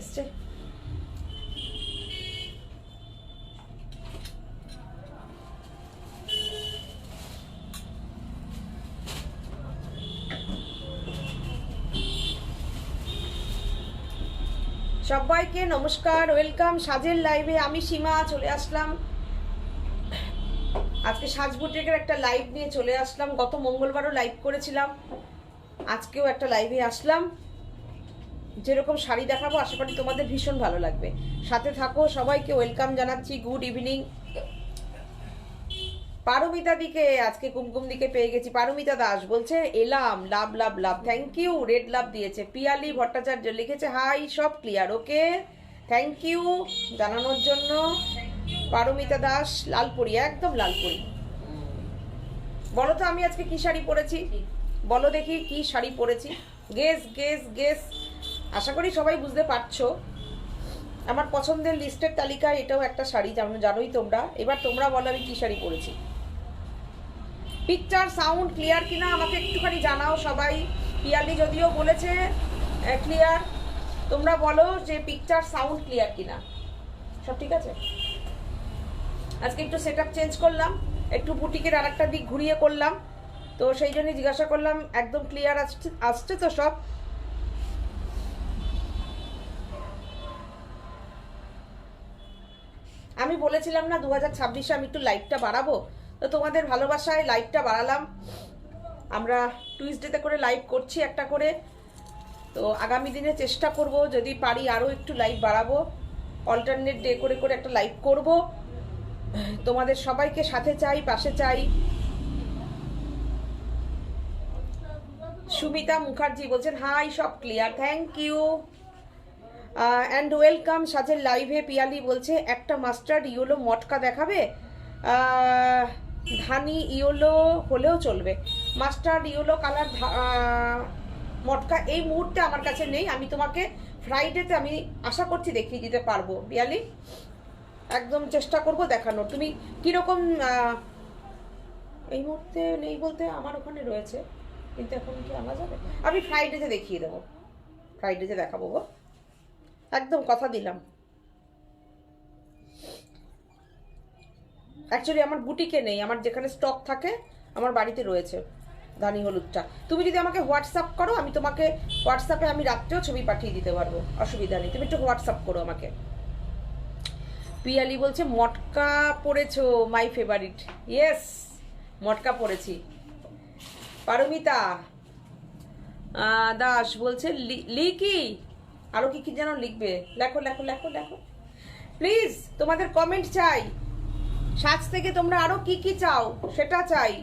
এসছে। সবাইকে নমস্কার, ওয়েলকাম সাজের লাইভে। আমি সীমা চলে আসলাম আজকে সাজ বুটিকের একটা লাইভ নিয়ে চলে আসলাম। গত মঙ্গলবারও লাইভ করেছিলাম, আজকেও একটা লাইভে আসলাম। যেরকম শাড়ি দেখাবো আশা করি তোমাদের ভীষণ ভালো লাগবে, সাথে থাকো। সবাইকে ওয়েলকাম জানাচ্ছি, গুড ইভিনিং। পারমিতা দিকে আজকে কুমকুম দিকে পেয়ে গেছি। পারমিতা দাস বলছে এলাম, লাভ লাভ লাভ, থ্যাংক ইউ, রেড লাভ দিয়েছে। পিয়ালি ভট্টাচার্য লিখেছে হাই, সব ক্লিয়ার, ওকে, থ্যাংক ইউ জানানোর জন্য। পারমিতা দাস লালপুরি, একদম লালপুরি। বলো তো আমি আজকে কি শাড়ি পরেছি, বলো দেখি কি শাড়ি পরেছি। গেস গেস গেস, আশা করি সবাই বুঝতে পারছো। আমার পছন্দের লিস্টের তালিকায় এটাও একটা শাড়ি, যেমন জানোই তোমরা। এবার তোমরা বলো আমি কি শাড়ি পরেছি। পিকচার সাউন্ড ক্লিয়ার কিনা আমাকে একটুখানি জানাও সবাই। পিয়ালি যদিও বলেছে ক্লিয়ার, তোমরা বলো যে পিকচার সাউন্ড ক্লিয়ার কিনা। সব ঠিক আছে? আজকে একটু সেটআপ চেঞ্জ করলাম, একটু বুটিকের আর একটা দিক ঘুরিয়ে করলাম, তো সেই জন্যই জিজ্ঞাসা করলাম একদম ক্লিয়ার আসছে তো সব। আমি বলেছিলাম না 2026-এ আমি একটু লাইভটা বাড়াবো, তো তোমাদের ভালোবাসায় লাইভটা বাড়ালাম। আমরা টুইসডেতে করে লাইভ করছি একটা করে, তো আগামী দিনে চেষ্টা করব যদি পারি আরও একটু লাইভ বাড়াবো। অল্টারনেট ডে করে করে একটা লাইভ করব। তোমাদের সবাইকে সাথে চাই, পাশে চাই। সুমিতা মুখার্জি বলছেন হাই, সব clear, thank you and welcome সাজের লাইভে। পিয়ালি বলছে একটা মাস্টার্ড ইয়েলো মটকা দেখাবে, ধানি ইয়েলো হলেও চলবে। মাস্টার্ড ইয়েলো কালার মটকা এই মুহূর্তে আমার কাছে নেই, আমি তোমাকে ফ্রাইডেতে আমি আশা করছি দেখিয়ে দিতে পারবো পিয়ালি, একদম চেষ্টা করব দেখানোর। তুমি কীরকম, এই মুহূর্তে নেই বলতে আমার ওখানে রয়েছে, কিন্তু এখন কি আনা যাবে? আমি ফ্রাইডেতে দেখিয়ে দেবো, ফ্রাইডেতে দেখাবো গো, একদম কথা দিলাম। অ্যাকচুয়ালি আমার বুটিকে নেই, আমার যেখানে স্টক থাকে আমার বাড়িতে রয়েছে ধানি হলুদটা। তুমি যদি আমাকে হোয়াটসঅ্যাপ করো, আমি তোমাকে হোয়াটসঅ্যাপে আমি রাত্রেও ছবি পাঠিয়ে দিতে পারবো, অসুবিধা নেই। তুমি একটু হোয়াটসঅ্যাপ করো আমাকে। পিয়ালি বলছে মটকা পরেছো, মাই ফেভারিট। ইয়েস, মটকা পরেছি। পারমিতা দাস বলছে লিখি, আরো কি কি যেন লিখবে, লেখো লেখো লেখো লেখো প্লিজ, তোমাদের কমেন্ট চাই। সাজ থেকে তোমরা আরো কি কি চাও সেটা চাই।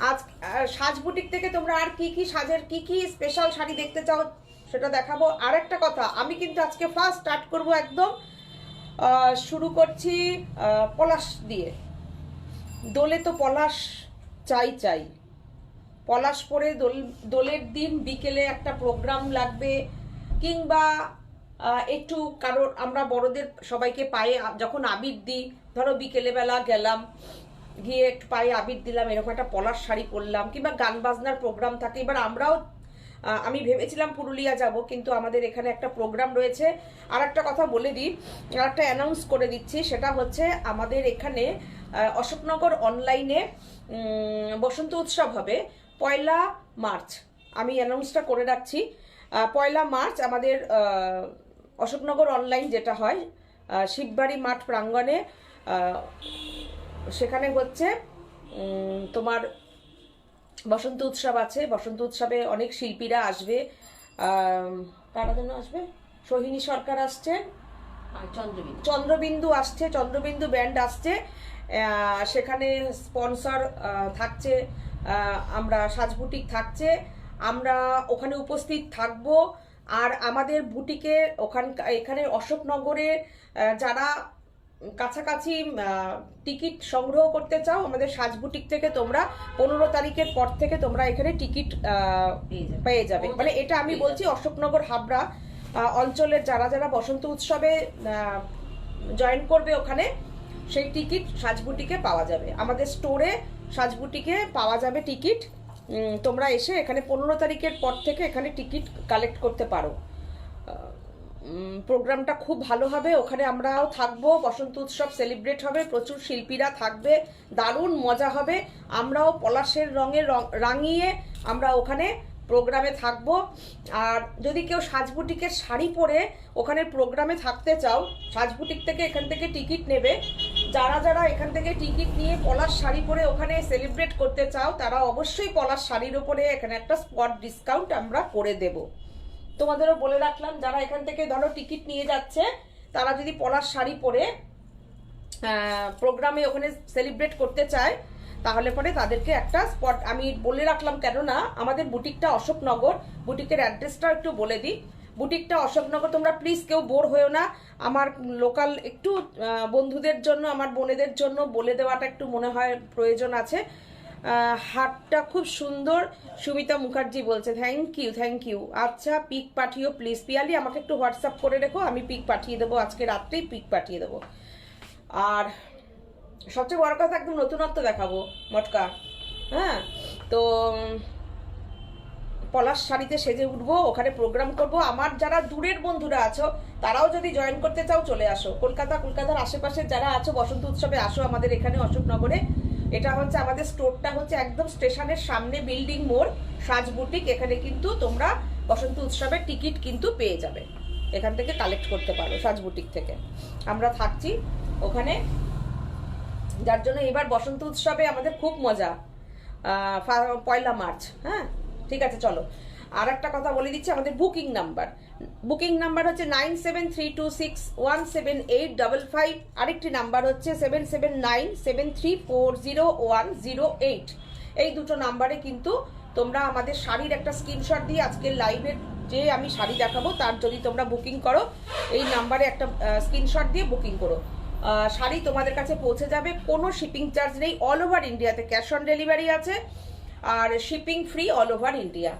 আজ সাজ বুটিক থেকে তোমরা আর কি কি সাজের কি কি স্পেশাল শাড়ি দেখতে চাও সেটা দেখাবো। আর একটা কথা, আমি কিন্তু আজকে ফার্স্ট স্টার্ট করব একদম, শুরু করছি পলাশ দিয়ে। দোলে তো পলাশ চাই চাই, পলাশ পরে দোলের দিন বিকেলে একটা প্রোগ্রাম লাগবে, কিংবা একটু কারোর আমরা বড়দের সবাইকে পায়ে যখন আবির দিই, ধরো বিকেলে বেলা গেলাম, গিয়ে একটু পায়ে আবির দিলাম, এরকম একটা পলাশ শাড়ি পরলাম, কিংবা গান বাজনার প্রোগ্রাম থাকে। এবার আমরাও আমি ভেবেছিলাম পুরুলিয়া যাব, কিন্তু আমাদের এখানে একটা প্রোগ্রাম রয়েছে। আর একটা কথা বলে দিই, আর একটা অ্যানাউন্স করে দিচ্ছি, সেটা হচ্ছে আমাদের এখানে অশোকনগর অনলাইনে বসন্ত উৎসব হবে 1 মার্চ। আমি অ্যানাউন্সটা করে রাখছি, 1 মার্চ আমাদের অশোকনগর অনলাইন যেটা হয় শিববাড়ি মাঠ প্রাঙ্গণে, সেখানে হচ্ছে তোমার বসন্ত উৎসব আছে। বসন্ত উৎসবে অনেক শিল্পীরা আসবে। কারা যেন আসবে, সোহিনী সরকার আসছে, চন্দ্রবিন্দু আসছে, চন্দ্রবিন্দু ব্যান্ড আসছে। সেখানে স্পন্সর থাকছে, আমরা সাজ বুটিক থাকছে, আমরা ওখানে উপস্থিত থাকব। আর আমাদের বুটিকে এখানে অশোকনগরে যারা কাছাকাছি টিকিট সংগ্রহ করতে চাও, আমাদের সাজ বুটিক থেকে তোমরা 15 তারিখের পর থেকে তোমরা এখানে টিকিট পেয়ে যাবে। মানে এটা আমি বলছি অশোকনগর হাবড়া অঞ্চলের যারা যারা বসন্ত উৎসবে জয়েন করবে ওখানে, সেই টিকিট সাজ বুটিকে পাওয়া যাবে। আমাদের স্টোরে সাজ বুটিকে পাওয়া যাবে টিকিট। তোমরা এসে এখানে 15 তারিখের পর থেকে এখানে টিকিট কালেক্ট করতে পারো। প্রোগ্রামটা খুব ভালো হবে, ওখানে আমরাও থাকবো, বসন্ত উৎসব সেলিব্রেট হবে, প্রচুর শিল্পীরা থাকবে, দারুণ মজা হবে। আমরাও পলাশের রঙে রাঙিয়ে আমরা ওখানে প্রোগ্রামে থাকবো। আর যদি কেউ সাজবুটিকের শাড়ি পরে ওখানে প্রোগ্রামে থাকতে চাও, সাজবুটিক থেকে এখান থেকে টিকিট নেবে। যারা যারা এখান থেকে টিকিট নিয়ে পলাশ শাড়ি পরে ওখানে সেলিব্রেট করতে চাও, তারা অবশ্যই পলাশ শাড়ির ওপরে এখানে একটা স্পট ডিসকাউন্ট আমরা করে দেব। তোমাদেরও বলে রাখলাম, যারা এখান থেকে ধরো টিকিট নিয়ে যাচ্ছে, তারা যদি পলাশ শাড়ি পরে প্রোগ্রামে ওখানে সেলিব্রেট করতে চায়, তাহলে পরে তাদেরকে একটা স্পট আমি বলে রাখলাম। কেননা আমাদের বুটিকটা অশোকনগর, বুটিকের অ্যাড্রেসটাও একটু বলে দিই। বুটিকটা অশোকনগর, তোমরা প্লিজ কেউ বোর হয়েও না। আমার লোকাল একটু বন্ধুদের জন্য, আমার বোনেদের জন্য বলে দেওয়াটা একটু মনে হয় প্রয়োজন আছে। হাটটা খুব সুন্দর, সুমিতা মুখার্জি বলছে। Thank you. আচ্ছা, পিক পাঠিও প্লিজ। পিয়ালি আমাকে একটু হোয়াটসঅ্যাপ করে রেখো, আমি পিক পাঠিয়ে দেবো, আজকে রাত্রেই পিক পাঠিয়ে দেবো। আর সবচেয়ে বড় কথা, একদম নতুনত্ব দেখাবো মটকা। হ্যাঁ, তো পলাশ শাড়িতে সেজে উঠবো, ওখানে প্রোগ্রাম করব। আমার যারা দূরের বন্ধুরা আছো, তারাও যদি জয়েন করতে চাও চলে আসো। কলকাতার আশেপাশে যারা আছো, বসন্ত উৎসবে আসো আমাদের এখানে অশোকনগরে। এটা হচ্ছে আমাদের স্টোরটা, হচ্ছে একদম স্টেশনের সামনে, বিল্ডিং মোড়, সাজ বুটিক। এখানে কিন্তু তোমরা বসন্ত উৎসবের টিকিট কিন্তু পেয়ে যাবে, এখান থেকে কালেক্ট করতে পারো, সাজ বুটিক থেকে। আমরা থাকছি ওখানে, যার জন্য এবার বসন্ত উৎসবে আমাদের খুব মজা। 1 মার্চ। হ্যাঁ, ঠিক আছে, চলো। আর একটা কথা বলে দিচ্ছি, আমাদের বুকিং নাম্বার হচ্ছে 9732617855। আরেকটি নাম্বার হচ্ছে 7797340108। এই দুটো নাম্বারে কিন্তু তোমরা আমাদের শাড়ির একটা স্ক্রিনশট দিয়ে, আজকের লাইভের যে আমি শাড়ি দেখাবো তার যদি তোমরা বুকিং করো, এই নাম্বারে একটা স্ক্রিনশট দিয়ে বুকিং করো। শাড়ি তোমাদের কাছে পৌঁছে যাবে, কোনো শিপিং চার্জ নেই, অল ওভার ইন্ডিয়াতে ক্যাশ অন ডেলিভারি আছে, আর shipping free all over India.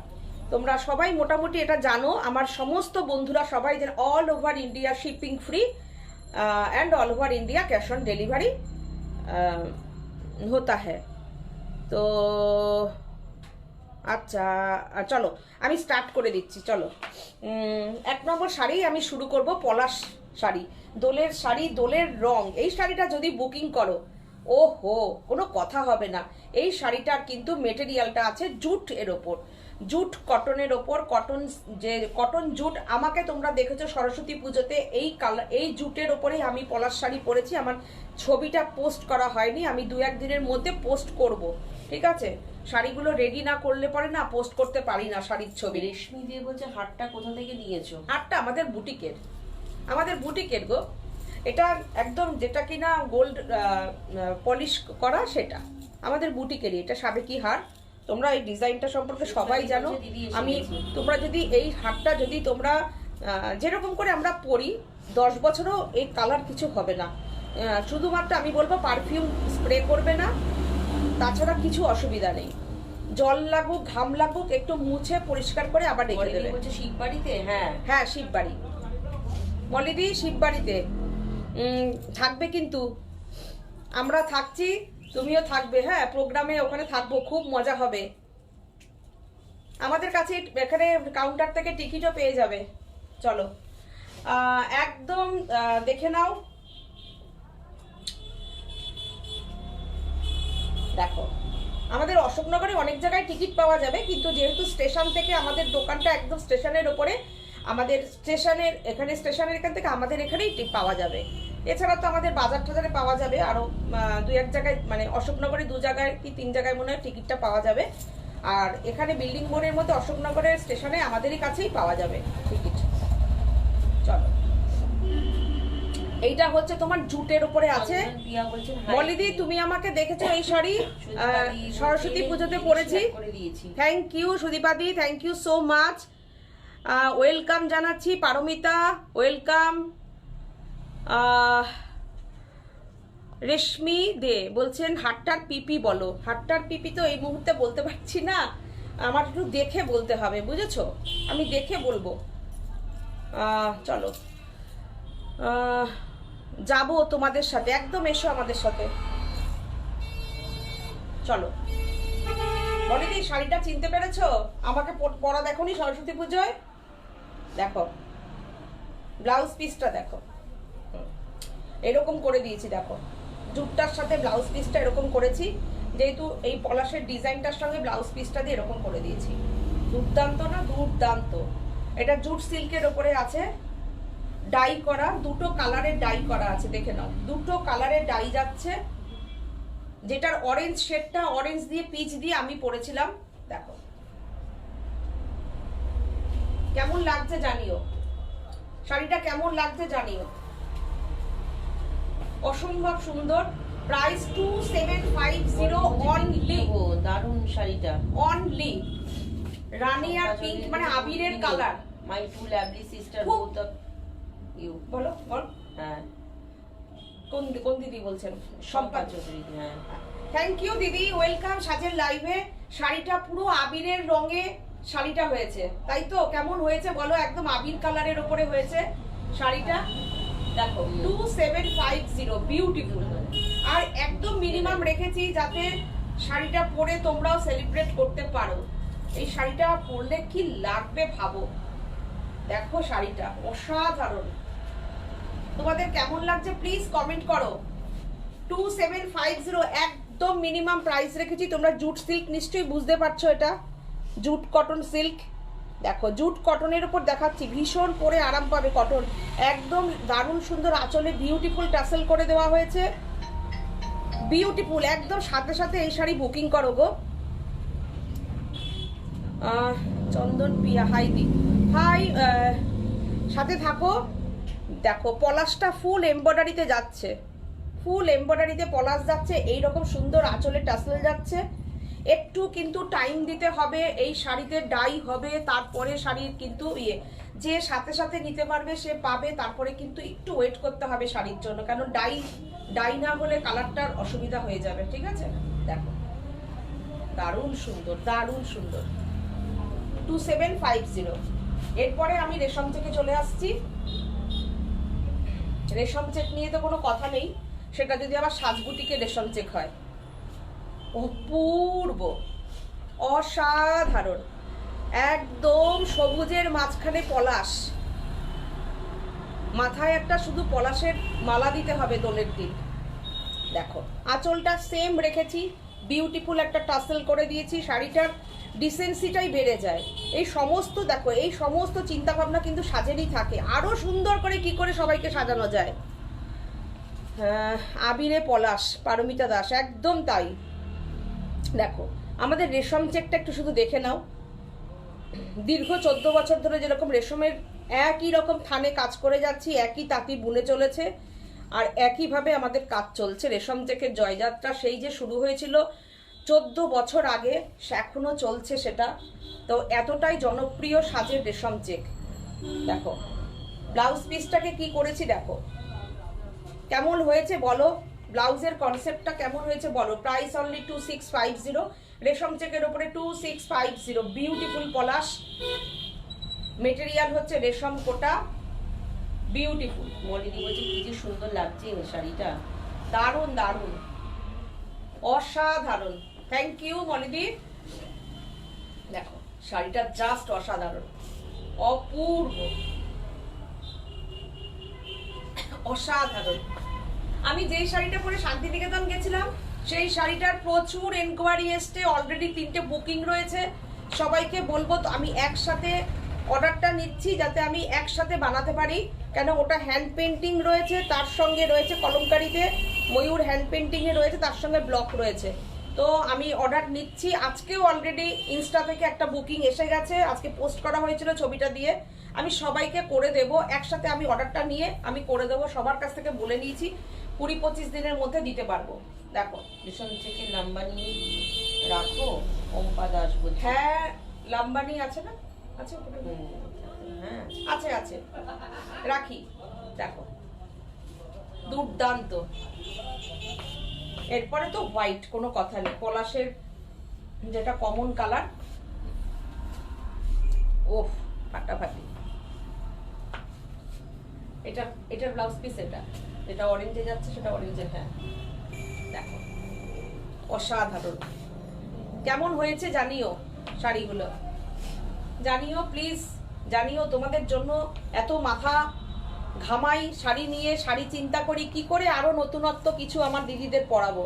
তোমরা সবাই মোটামুটি এটা জানো, আমার সমস্ত বন্ধুরা সবাই জানে, all over India shipping free and all over India cash on delivery হতা হ্যায়। তো আচ্ছা, চলো আমি স্টার্ট করে দিচ্ছি। চলো, 1 নম্বর শাড়ি আমি শুরু করব, পলাশ শাড়ি, দোলের শাড়ি, দোলের রং। এই শাড়িটা যদি বুকিং করো, ওহো, কোনো কথা হবে না। এই শাড়িটার কিন্তু মেটেরিয়ালটা আছে জুট এর ওপর, জুট কটনের ওপর, কটন জুট। আমাকে তোমরা দেখেছো সরস্বতী পুজোতে এই জুটের ওপরেই আমি পলাশ শাড়ি পরেছি। আমার ছবিটা পোস্ট করা হয়নি, আমি 2-1 দিনের মধ্যে পোস্ট করব, ঠিক আছে? শাড়িগুলো রেডি না করলে পরে না পোস্ট করতে পারি না শাড়ির ছবি। রেশমি দিয়ে বলছে হারটা কোথা থেকে নিয়েছো? হারটা আমাদের বুটিকের গো। এটা একদম যেটা কিনা গোল্ড পলিশ করা, সেটা আমাদের বুটিকেরই। এটা সাবেকি হার। তোমরা এই ডিজাইনটা সম্পর্কে সবাই জানো। তোমরা যদি এই হারটা যদি তোমরা যেরকম করে আমরা পরি, 10 বছরও এই কালার কিছু হবে না। শুধুমাত্র আমি বলবো পারফিউম স্প্রে করবে না, তাছাড়া কিছু অসুবিধা নেই। জল লাগুক, ঘাম লাগুক, একটু মুছে পরিষ্কার করে আবার রেখে দেবে। শিববাড়িতে? হ্যাঁ, শিববাড়ি মলিদি, শিববাড়িতে থাকবে কিন্তু। আমরা থাকছি, তুমিও থাকবে। হ্যাঁ, প্রোগ্রামে ওখানে থাকবো, খুব মজা হবে। আমাদের কাছে এখানে কাউন্টার থেকে টিকিটও পেয়ে যাবে। চলো, একদম দেখে নাও। দেখো, আমাদের অশোকনগরে অনেক জায়গায় টিকিট পাওয়া যাবে, কিন্তু যেহেতু স্টেশন থেকে আমাদের দোকানটা একদম স্টেশনের ওপরে, আমাদের স্টেশনের এখান থেকে আমাদের এখানেই পাওয়া যাবে। এছাড়া তো আমাদের বাজার টাজারে পাওয়া যাবে, আরো 2-1 জায়গায়, মানে অশোকনগরে 2 জায়গায় কি 3 জায়গায় মনে হয় টিকিটটা পাওয়া যাবে। আর এখানে বিল্ডিং মোড়ের মধ্যে অশোকনগরের স্টেশনে আমাদেরই কাছেই পাওয়া যাবে টিকিট। চলো, এইটা হচ্ছে তোমার জুটের উপরে আছে। মলিদি, তুমি আমাকে দেখেছো এই শাড়ি সরস্বতী পুজোতে পরেছি। থ্যাংক ইউ সুদীপাদি, thank you so much. Welcome জানাচ্ছি। পারমিতা ওয়েলকাম। রেশমি দে বলছেন হাটটার পিপি বলো। হাটটার পিপি তো এই মুহূর্তে বলতে পারছি না, আমার একটু দেখে বলতে হবে, বুঝেছো? আমি দেখে বলবো। চলো, যাবো তোমাদের সাথে, একদম এসো আমাদের সাথে। চলো, বলিদি শাড়িটা চিনতে পেরেছো? আমাকে পরা দেখোনি সরস্বতী পুজোয়? দেখো, ব্লাউজ পিসটা দেখো, এরকম করে দিয়েছি দেখো, জুটটার সাথে ব্লাউজ পিসটা এরকম করেছি, যেহেতু এই পলাশের ডিজাইনটার সঙ্গে ব্লাউজ পিসটা দিয়ে এরকম করে দিয়েছি। দুর্দান্ত না? দুর্দান্ত। এটা জুট সিল্কের ওপরে আছে, ডাই করা, দুটো কালারের ডাই করা আছে, দেখে নাও, দুটো কালারের ডাই যাচ্ছে। যেটার অরেঞ্জ শেডটা অরেঞ্জ দিয়ে পিচ দিয়ে আমি পরেছিলাম, দেখো কেমন লাগছে জানিও, শাড়িটা কেমন লাগছে জানিও। অসম্ভব সুন্দর। Price 2750 only. দারুণ শাড়িটা, অনলি। রানী আর পিঙ্ক মানে আবিরের colour. My two lovely sister both of you. বলো বল। হ্যাঁ, কোন কোন দিদি বলছেন? শম্পা চৌধুরী। হ্যাঁ, থ্যাংক ইউ দিদি, ওয়েলকাম সাজের লাইভে। শাড়িটা পুরো আবিরের রঙে শাড়িটা হয়েছে, তাই তো? কেমন হয়েছে বলো? একদম আবির কালারের উপরে হয়েছে শাড়িটা, দেখো 2750, বিউটিফুল। আর একদম মিনিমাম রেখেছি যাতে শাড়িটা পরে তোমরাও সেলিব্রেট করতে পারো। এই শাড়িটা পরলে কি লাগবে ভাবো, দেখো শাড়িটা অসাধারণ। তোমাদের কেমন লাগছে প্লিজ কমেন্ট করো। 2750 একদম মিনিমাম প্রাইস রেখেছি। তোমরা জুট সিল্ক নিশ্চয়ই বুঝতে পারছো, এটা জুট কটন সিল্ক। দেখো জুট কটনের উপর দেখাচ্ছি, ভীষণ পরে আরাম পাবে কটন, একদম দারুণ সুন্দর। আঁচলে বিউটিফুল টাসেল করে দেওয়া হয়েছে, বিউটিফুল একদম। সাথে সাথে এই শাড়ি বুকিং করো গো। চন্দন পিয়া, হাই দি, হাই, সাথে থাকো। দেখো পলাশটা ফুল এমব্রয়ডারিতে যাচ্ছে, ফুল এমব্রয়ডারিতে পলাশ যাচ্ছে, এইরকম সুন্দর আঁচলে টাসেল যাচ্ছে। একটু কিন্তু টাইম দিতে হবে, এই শাড়িতে ডাই হবে, তারপরে শাড়ির কিন্তু যে সাথে সাথে নিতে পারবে সে পাবে, তারপরে কিন্তু একটু ওয়েট করতে হবে শাড়ির জন্য, কারণ ডাই না হলে কালারটার অসুবিধা হয়ে যাবে, ঠিক আছে? দেখো দারুণ সুন্দর, দারুণ সুন্দর। 2750। এরপরে আমি রেশম থেকে চলে আসছি। রেশম চেক নিয়ে তো কোনো কথা নেই, সেটা যদি আবার সাজবুটিকে রেশম চেক হয়, অপূর্ব, অসাধারণ। একদম সবুজের মাঝখানে পলাশ, মাথায় একটা শুধু পলাশের মালা দিতে হবে দোলের দিন। দেখো আঁচলটা সেম রেখেছি, বিউটিফুল একটা টাসেল করে দিয়েছি, শাড়িটার ডিসেন্সিটাই বেড়ে যায়। এই সমস্ত দেখো, এই সমস্ত চিন্তা ভাবনা কিন্তু সাজেরই থাকে, আরো সুন্দর করে কি করে সবাইকে সাজানো যায়। আবিরে পলাশ, পারমিতা দাস, একদম তাই। দেখো আমাদের রেশম চেকটা একটু শুধু দেখে নাও। দীর্ঘ 14 বছর ধরে যেরকম রেশমের একই রকম থানে কাজ করে যাচ্ছি, একই তাঁতি বুনে চলেছে, আর একইভাবে আমাদের কাজ চলছে। রেশম চেকের জয়যাত্রা সেই যে শুরু হয়েছিল 14 বছর আগে, এখনো চলছে সেটা। তো এতটাই জনপ্রিয় সাজের রেশম চেক। দেখো ব্লাউজ পিসটাকে কি করেছি, দেখো কেমন হয়েছে বলো, ব্লাউজের কনসেপ্টটা কেমন হয়েছে বলো। প্রাইস অনলি 2650, রেশম চেকের উপরে 2650, বিউটিফুল পলাশ, মেটেরিয়াল হচ্ছে রেশম কোটা, বিউটিফুল। মলিদি বলছে কি যে সুন্দর লাগছে এই শাড়িটা, দারুণ দারুণ, অসাধারণ। থ্যাংক ইউ মলিদি। দেখো শাড়িটা জাস্ট অসাধারণ, অপূর্ব, অসাধারণ। আমি যেই শাড়িটা পরে শান্তিনিকেতন গেছিলাম, সেই শাড়িটার প্রচুর এনকোয়ারি এসছে, অলরেডি 3টে বুকিং রয়েছে। সবাইকে বলবো তো আমি একসাথে অর্ডারটা নিচ্ছি, যাতে আমি একসাথে বানাতে পারি, কেন ওটা হ্যান্ড পেন্টিং রয়েছে, তার সঙ্গে রয়েছে কলমকারিতে ময়ূর হ্যান্ড পেন্টিংয়ে রয়েছে, তার সঙ্গে ব্লক রয়েছে। তো আমি অর্ডার নিচ্ছি। আজকেও অলরেডি ইনস্টা থেকে একটা বুকিং এসে গেছে, আজকে পোস্ট করা হয়েছিল ছবিটা দিয়ে। আমি সবাইকে করে দেব একসাথে, আমি অর্ডারটা নিয়ে আমি করে দেবো। সবার কাছ থেকে বলে নিয়েছি 20-25 দিনের মধ্যে দিতে পারবো। দেখো রেশম চেকের লাম্বানি রাখো, অম্পা দাস বলছে। হ্যাঁ লাম্বানি আছে না, আছে হ্যাঁ আছে আছে, রাখি। দেখো দুর্দান্ত। এরপরে তো হোয়াইট, কোনো কথা নেই, পলাশের যেটা কমন কালার, ওফ ফাটাফাটি। এটার ব্লাউজ পিস, এটা অরেঞ্জে যাচ্ছে, সেটা অরেঞ্জের। হ্যাঁ দেখো অসাধারণ। কেমন হয়েছে জানিও শাড়িগুলো, জানিও প্লিজ, জানিও। তোমাদের জন্য এত মাথা ঘামাই শাড়ি নিয়ে, শাড়ি চিন্তা করি কি করে আরো নতুনত্ব কিছু আমার দিদিদের পরাবো,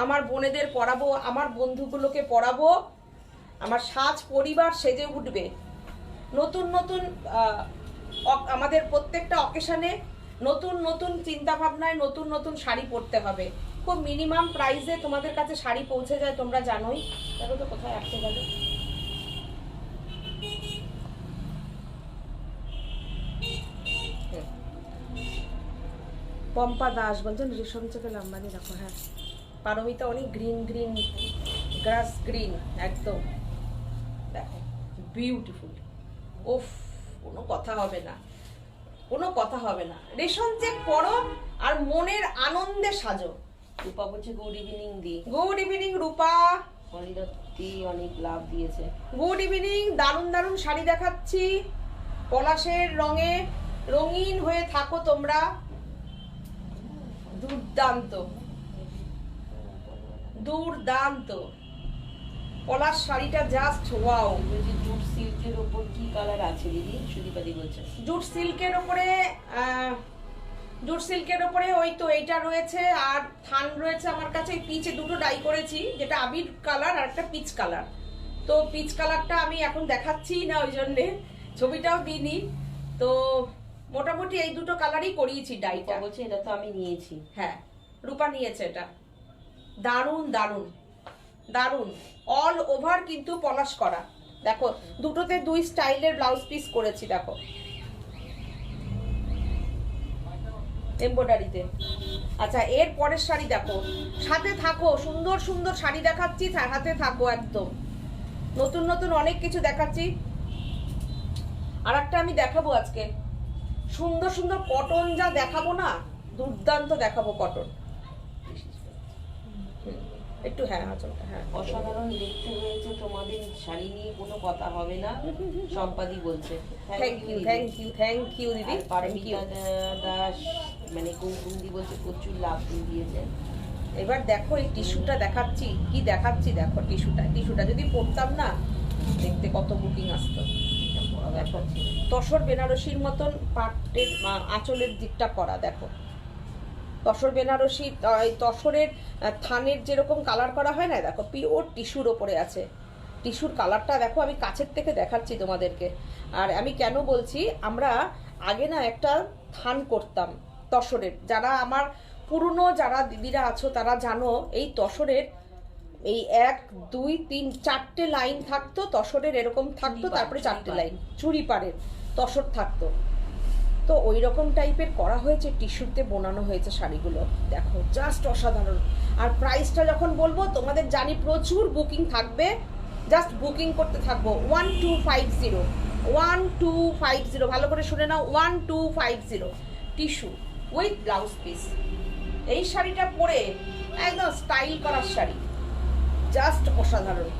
আমার বোনেদের পরাবো, আমার বন্ধুগুলোকে পরাবো, আমার সাজ পরিবার সেজে উঠবে। নতুন নতুন আমাদের প্রত্যেকটা অকেশনে নতুন নতুন চিন্তা ভাবনায় নতুন নতুন শাড়ি পরতে হবে। খুব মিনিমাম প্রাইসে তোমাদের কাছে শাড়ি পৌঁছে যায়, তোমরা জানোই। দেখো তো কোথায় আসতে গেল। পম্পা দাস বলছেন রেশম থেকে লাম্বানি রাখো। হ্যাঁ, পারমিতা অনেক গ্রিন গ্রিন, গ্রাস গ্রিন একদম। দেখো বিউটিফুল। ওফ, কোনো কথা হবে না, কোনো কথা হবে না। রেশম চেক পরো আর মনের আনন্দে সাজো। রূপা বলছে গুড ইভিনিং দি। গুড ইভিনিং রূপা। অনিরত্তি অনেক লাভ দিয়েছে। Good evening. দারুণ দারুণ শাড়ি দেখাচ্ছি, পলাশের রঙে রঙিন হয়ে থাকো তোমরা। দুর্দান্ত দুর্দান্ত পলাশ শাড়িটা জাস্ট ওয়াও। বলছি জুট সিল্কের ওপর কি কালার আছে দিদি? সুদীপাদি বলছে জুট সিল্কের ওপরে, জুট সিল্কের ওপরে ওই তো এইটা রয়েছে, আর থান রয়েছে আমার কাছে। পিচে দুটো ডাই করেছি, যেটা আবির কালার আর একটা পিচ কালার। তো পিচ কালারটা আমি এখন দেখাচ্ছি না, ওই জন্যে ছবিটাও দিইনি। তো মোটামুটি এই দুটো কালারই করিয়েছি ডাইটা। বলছে এটা তো আমি নিয়েছি। হ্যাঁ, রূপা নিয়েছে এটা। দারুণ দারুণ দারুণ, অল ওভার কিন্তু পলাশ করা। দেখো দুটোতে দুই স্টাইলের ব্লাউজ পিস করেছি, দেখো এমব্রয়ডারিতে। আচ্ছা, এর পরের শাড়ি দেখো, সাথে থাকো, সুন্দর সুন্দর শাড়ি দেখাচ্ছি, হাতে থাকো একদম। নতুন নতুন অনেক কিছু দেখাচ্ছি। আর একটা আমি দেখাবো আজকে, সুন্দর সুন্দর কটন যা দেখাবো না, দুর্দান্ত দেখাবো কটন। একটু হ্যাঁ আঁচলটা, হ্যাঁ অসাধারণ দেখতে হয়েছে তোমাদের শাড়ি নিয়ে কোনো কথা হবে না, সম্পাদি বলছে। Thank you thank you thank you দিদি। পারমিতা দাস মানে কৌকুন্দি বলছে প্রচুর লাভ দিয়েছে। এবার দেখো এই টিস্যুটা দেখাচ্ছি, কি দেখাচ্ছি দেখো। টিস্যুটা যদি পরতাম না, দেখতে কত বুকিং আসতো। দেখো তসর বেনারসির মতন পাটের আঁচলের দিকটা করা, দেখো তসর বেনারসি, তসরের থানের যেরকম কালার করা হয় না, দেখো পিওর টিস্যুর ওপরে আছে। টিস্যুর কালারটা দেখো, আমি কাছের থেকে দেখাচ্ছি তোমাদেরকে। আর আমি কেন বলছি, আমরা আগে না একটা থান করতাম তসরের, যারা আমার পুরনো যারা দিদিরা আছো তারা জানো, এই তসরের এই 1 2 3 4টে লাইন থাকতো তসরের, এরকম থাকতো, তারপরে 4টে লাইন চুড়ি পাড়ের তসর থাকতো। তো ওই রকম টাইপের করা হয়েছে, টিস্যুতে বোনানো হয়েছে শাড়িগুলো, দেখো জাস্ট অসাধারণ। আর প্রাইসটা যখন বলবো তোমাদের জানি প্রচুর বুকিং থাকবে, জাস্ট বুকিং করতে থাকবো। 1250 1250, ভালো করে শুনে নাও, 1250 টিস্যু উইথ ব্লাউজ পিস। এই শাড়িটা পরে একদম স্টাইল করার শাড়ি, জাস্ট অসাধারণ,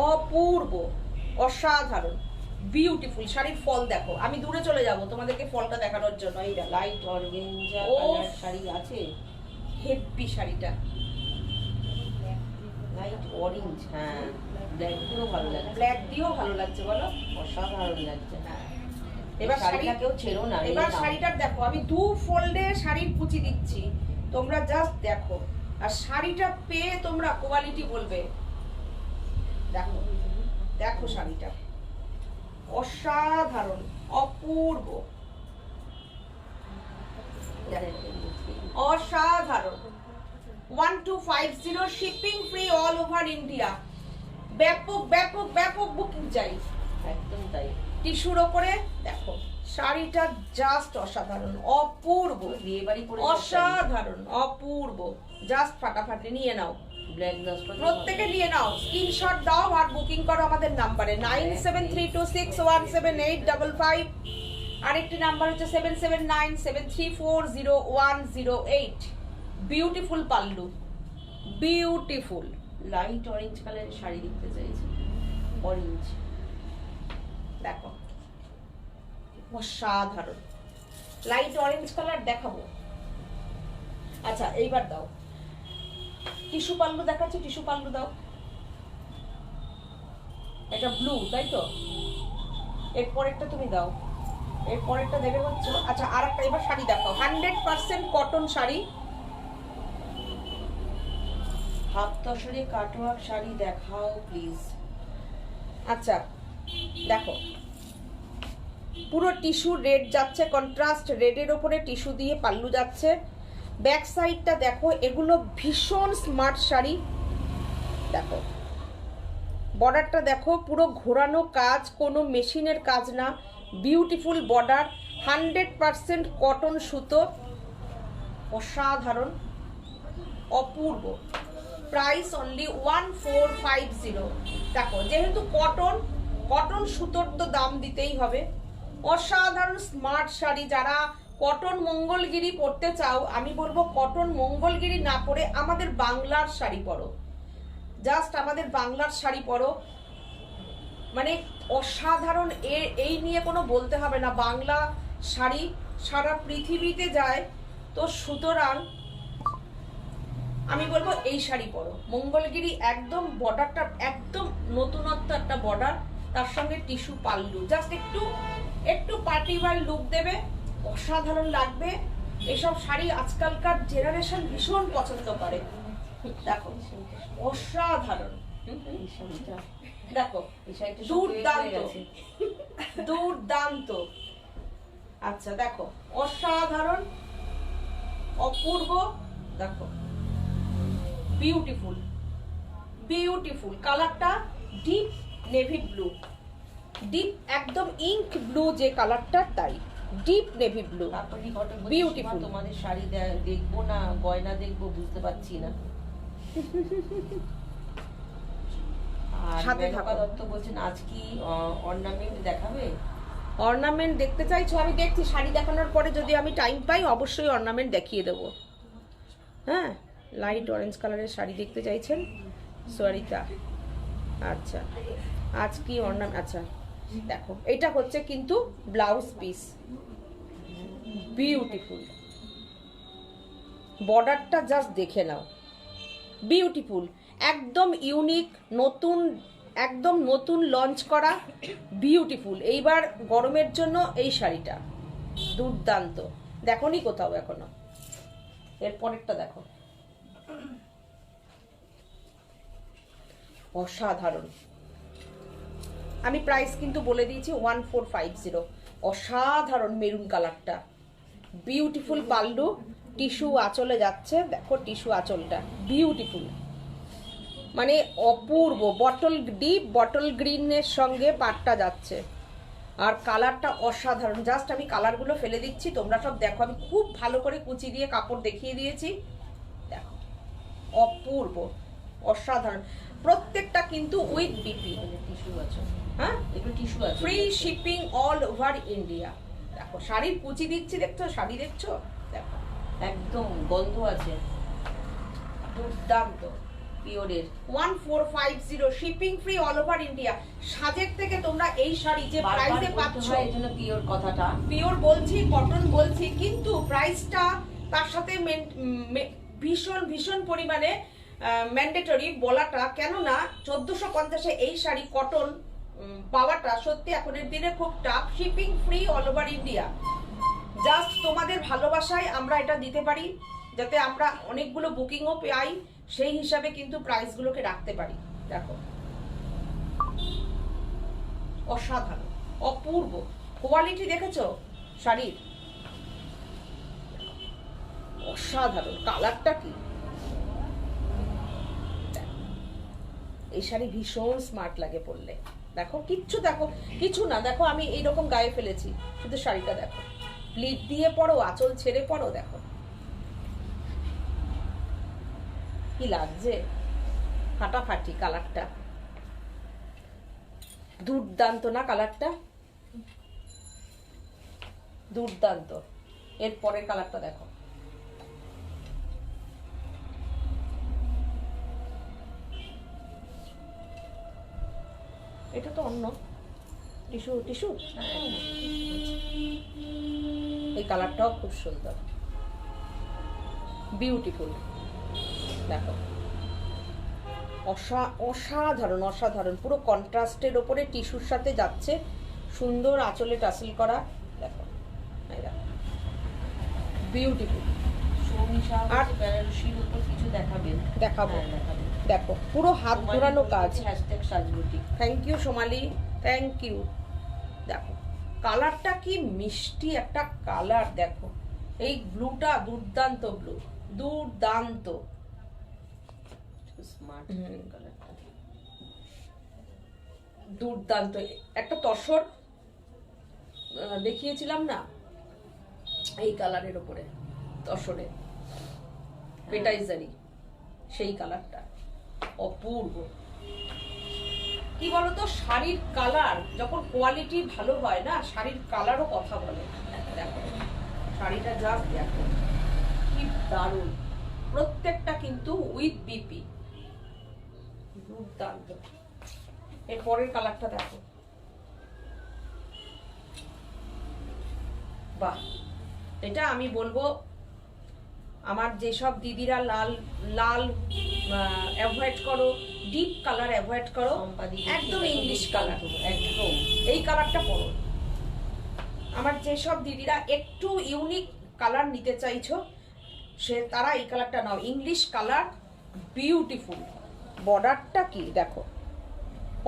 অপূর্ব, অসাধারণ, বিউটিফুল। শাড়ির ফল দেখো, আমি দূরে চলে যাব তোমাদেরকে ফলটা দেখানোর জন্য। এই লাইট অর্গানজা কালার শাড়ি আছে, হেভি শাড়িটা, লাইট অরেঞ্জ। হ্যাঁ, ব্ল্যাক দিয়েও ভালো লাগছে। ব্ল্যাক দিয়েও ভালো লাগছে, বলো অসাধারণ লাগছে। এবার শাড়িটা কেউ ছেড়ো না। এবার শাড়িটার দেখো, আমি 2 ফোল্ডে শাড়ির কুচি দিচ্ছি, তোমরা জাস্ট দেখো। আর শাড়িটা পেয়ে তোমরা কোয়ালিটি বলবে। দেখো দেখো শাড়িটা অসাধারণ, অপূর্ব, অসাধারণ। 1250, shipping free all over India. ব্যাপক ব্যাপক ব্যাপক বুকিং চাই, একদম তাই। টিস্যুর ওপরে দেখো শাড়িটা জাস্ট অসাধারণ, অপূর্ব, বিয়ে বাড়ি পরে অসাধারণ, অপূর্ব, জাস্ট ফাটাফাটি। নিয়ে নাও, ব্ল্যাক ডাস্ট প্রত্যেকে নিয়ে নাও, স্ক্রিনশট দাও আর বুকিং করো আমাদের নাম্বারে 9732617855। আরেকটি নাম্বার হচ্ছে 7797340108। Beautiful pallu, beautiful. Light orange কালারের শাড়ি দেখতে চাইছি, অরেঞ্জ দেখো অসাধারণ, লাইট অরেঞ্জ কালার দেখাবো। আচ্ছা এইবার দাও টিস্যু পাল্লু দেখাচ্ছি, টিস্যু পাল্লু দাও। এটা ব্লু তাই তো, এরপর একটা তুমি দাও, এর পরেরটা দেখে হচ্ছে, আচ্ছা আর একটা এবার শাড়ি দেখাও, 100% কটন শাড়ি। হাফ তসরে কাটওয়ার্ক শাড়ি দেখাও প্লিজ। আচ্ছা দেখো, পুরো টিস্যু রেড যাচ্ছে, কন্ট্রাস্ট রেডের ওপরে টিস্যু দিয়ে পাল্লু যাচ্ছে। ব্যাক সাইডটা দেখো, এগুলো ভীষণ স্মার্ট শাড়ি। দেখো বর্ডারটা দেখো, পুরো ঘোরানো কাজ, কোনো মেশিনের কাজ না, বিউটিফুল বর্ডার, 100% কটন সুতো, অসাধারণ, অপূর্ব। Price only 1450। দেখো যেহেতু কটন, কটন সুতোর তো দাম দিতেই হবে। অসাধারণ স্মার্ট শাড়ি। যারা কটন মঙ্গলগিরি পরতে চাও, আমি বলবো কটন মঙ্গলগিরি না পরে আমাদের বাংলার শাড়ি পরো, জাস্ট আমাদের বাংলার শাড়ি পরো, মানে অসাধারণ। এই নিয়ে কোনো বলতে হবে না, বাংলা শাড়ি সারা পৃথিবীতে যায়। তো সুতরাং আমি বলবো এই শাড়ি পরো, মঙ্গলগিরি। একদম বর্ডারটা একদম নতুনত্ব একটা বর্ডার, তার সঙ্গে টিস্যু পাল্লু, জাস্ট একটু একটু পার্টিওয়ার লুক দেবে, অসাধারণ লাগবে। এসব শাড়ি আজকালকার জেনারেশন ভীষণ পছন্দ করে। দেখো অসাধারণ, দেখো দুর্দান্ত, দুর্দান্ত। আচ্ছা দেখো অসাধারণ, অপূর্ব, দেখো বিউটিফুল, বিউটিফুল। কালারটা ডিপ নেভি ব্লু, ডিপ একদম ইঙ্ক ব্লু যে কালারটা, তাই ডিপ নেভি ব্লু, বিউটিফুল। তোমাদের শাড়ি দেখবো না গয়না দেখবো বুঝতে পারছি না। আর সাথে মেনকা থাকো। দত্ত বলছেন আজ কি অর্নামেন্ট দেখাবে? অর্নামেন্ট দেখতে চাইছো? আমি দেখছি, শাড়ি দেখানোর পরে যদি আমি টাইম পাই অবশ্যই অর্নামেন্ট দেখিয়ে দেবো। হ্যাঁ, লাইট অরেঞ্জ কালারের শাড়ি দেখতে চাইছেন সরিতা। আচ্ছা আজ কি অর্নামেন্ট, আচ্ছা দেখো এটা হচ্ছে কিন্তু ব্লাউজ পিস, বিউটিফুল। বর্ডারটা জাস্ট দেখে নাও, বিউটিফুল, একদম ইউনিক, নতুন, একদম নতুন লঞ্চ করা, বিউটিফুল। এইবার গরমের জন্য এই শাড়িটা দুর্দান্ত, দেখোনি কোথাও এখনো। এর পরেরটা দেখো, অসাধারণ। আমি প্রাইস কিন্তু বলে দিয়েছি 1450। অসাধারণ মেরুন কালারটা, বিউটিফুল পাল্লু, টিস্যু আঁচলে যাচ্ছে, দেখো টিস্যু আঁচলটা বিউটিফুল, মানে অপূর্ব। বটল ডিপ বটল গ্রিনের সঙ্গে পাটটা যাচ্ছে, আর কালারটা অসাধারণ। জাস্ট আমি কালারগুলো ফেলে দিচ্ছি, তোমরা সব দেখো। আমি খুব ভালো করে কুচি দিয়ে কাপড় দেখিয়ে দিয়েছি, দেখো অপূর্ব, অসাধারণ। প্রত্যেকটা কিন্তু উইথ বিপি, টিস্যু আছে, হ্যাঁ একটু টিস্যু আছে, free shipping all over India. দেখো শাড়ির কুচি দিচ্ছি, দেখছো শাড়ি, দেখছো, দেখো একদম গন্ধ আছে, দুর্দান্ত। পিওরের 1450, shipping free all over India. সাজের থেকে তোমরা এই শাড়ি যে প্রাইসে পাচ্ছ, এই জন্য পিওর কথাটা, পিওর বলছি, কটন বলছি, কিন্তু প্রাইসটা তার সাথে ভীষণ ভীষণ পরিমাণে ম্যান্ডেটরি বলাটা, কেননা 1450-এ এই শাড়ি কটন পাওয়াটা সত্যি এখনের দিনে খুব tough. Shipping free all over India. Just তোমাদের ভালোবাসায় আমরা এটা দিতে পারি, যাতে আমরা অনেকগুলো বুকিংও পাই, সেই হিসাবে কিন্তু প্রাইসগুলোকে রাখতে পারি। দেখো অসাধারণ, অপূর্ব কোয়ালিটি, দেখেছো শাড়ির, অসাধারণ। কালারটা কি, এই শাড়ি ভীষণ স্মার্ট লাগে পরলে। দেখো কিচ্ছু, দেখো কিছু না, দেখো আমি এইরকম গায়ে ফেলেছি, শুধু শাড়িটা দেখো, প্লিট দিয়ে পরো, আঁচল ছেড়ে পরো, দেখো কি লাগছে, ফাটাফাটি। কালারটা দুর্দান্ত না, কালারটা দুর্দান্ত। এর পরের কালারটা দেখো, এটা তো অন্য টিস্যু, টিস্যু। এই কালারটাও খুব সুন্দর, বিউটিফুল। দেখো অসাধারণ, অসাধারণ। পুরো কন্ট্রাস্টের ওপরে টিস্যুর সাথে যাচ্ছে, সুন্দর আঁচলে টাসেল করা, দেখো বিউটিফুল। সৌমিশা আর বেনারসির উপর কিছু দেখাবেন? দেখাবো, হ্যাঁ, দেখাবেন। দেখো পুরো হাত ঘোরানো কাজ। Hashtag Sajbuti. Thank you Somali, thank you. দেখো কালারটা কি মিষ্টি একটা কালার, দেখো এই ব্লুটা দুর্দান্ত ব্লু, দুর্দান্ত স্মার্ট কালারটা। দুর্দান্ত একটা তসর দেখিয়েছিলাম না এই কালারের উপরে, তসরে পেটাইজারি, সেই কালারটা অপূর্ব। কি বলতো, শাড়ির কালার যখন কোয়ালিটি ভালো হয় না, শাড়ির কালারও কথা বলে। দেখো শাড়িটা জাস্ট দেখো কি দারুণ, প্রত্যেকটা কিন্তু উইথ বিপি, দুর্দান্ত। এর পরের কালারটা দেখো, বাহ। এটা আমি বলবো আমার যেসব দিদিরা লাল লাল অ্যাভয়েড করো, ডিপ কালার অ্যাভয়েড করো, একদম ইংলিশ কালার, একদম এই কালারটা পরো। আমার যেসব দিদিরা একটু ইউনিক কালার নিতে চাইছো তারা এই কালারটা নাও, ইংলিশ কালার, বিউটিফুল। বর্ডারটা কি দেখো,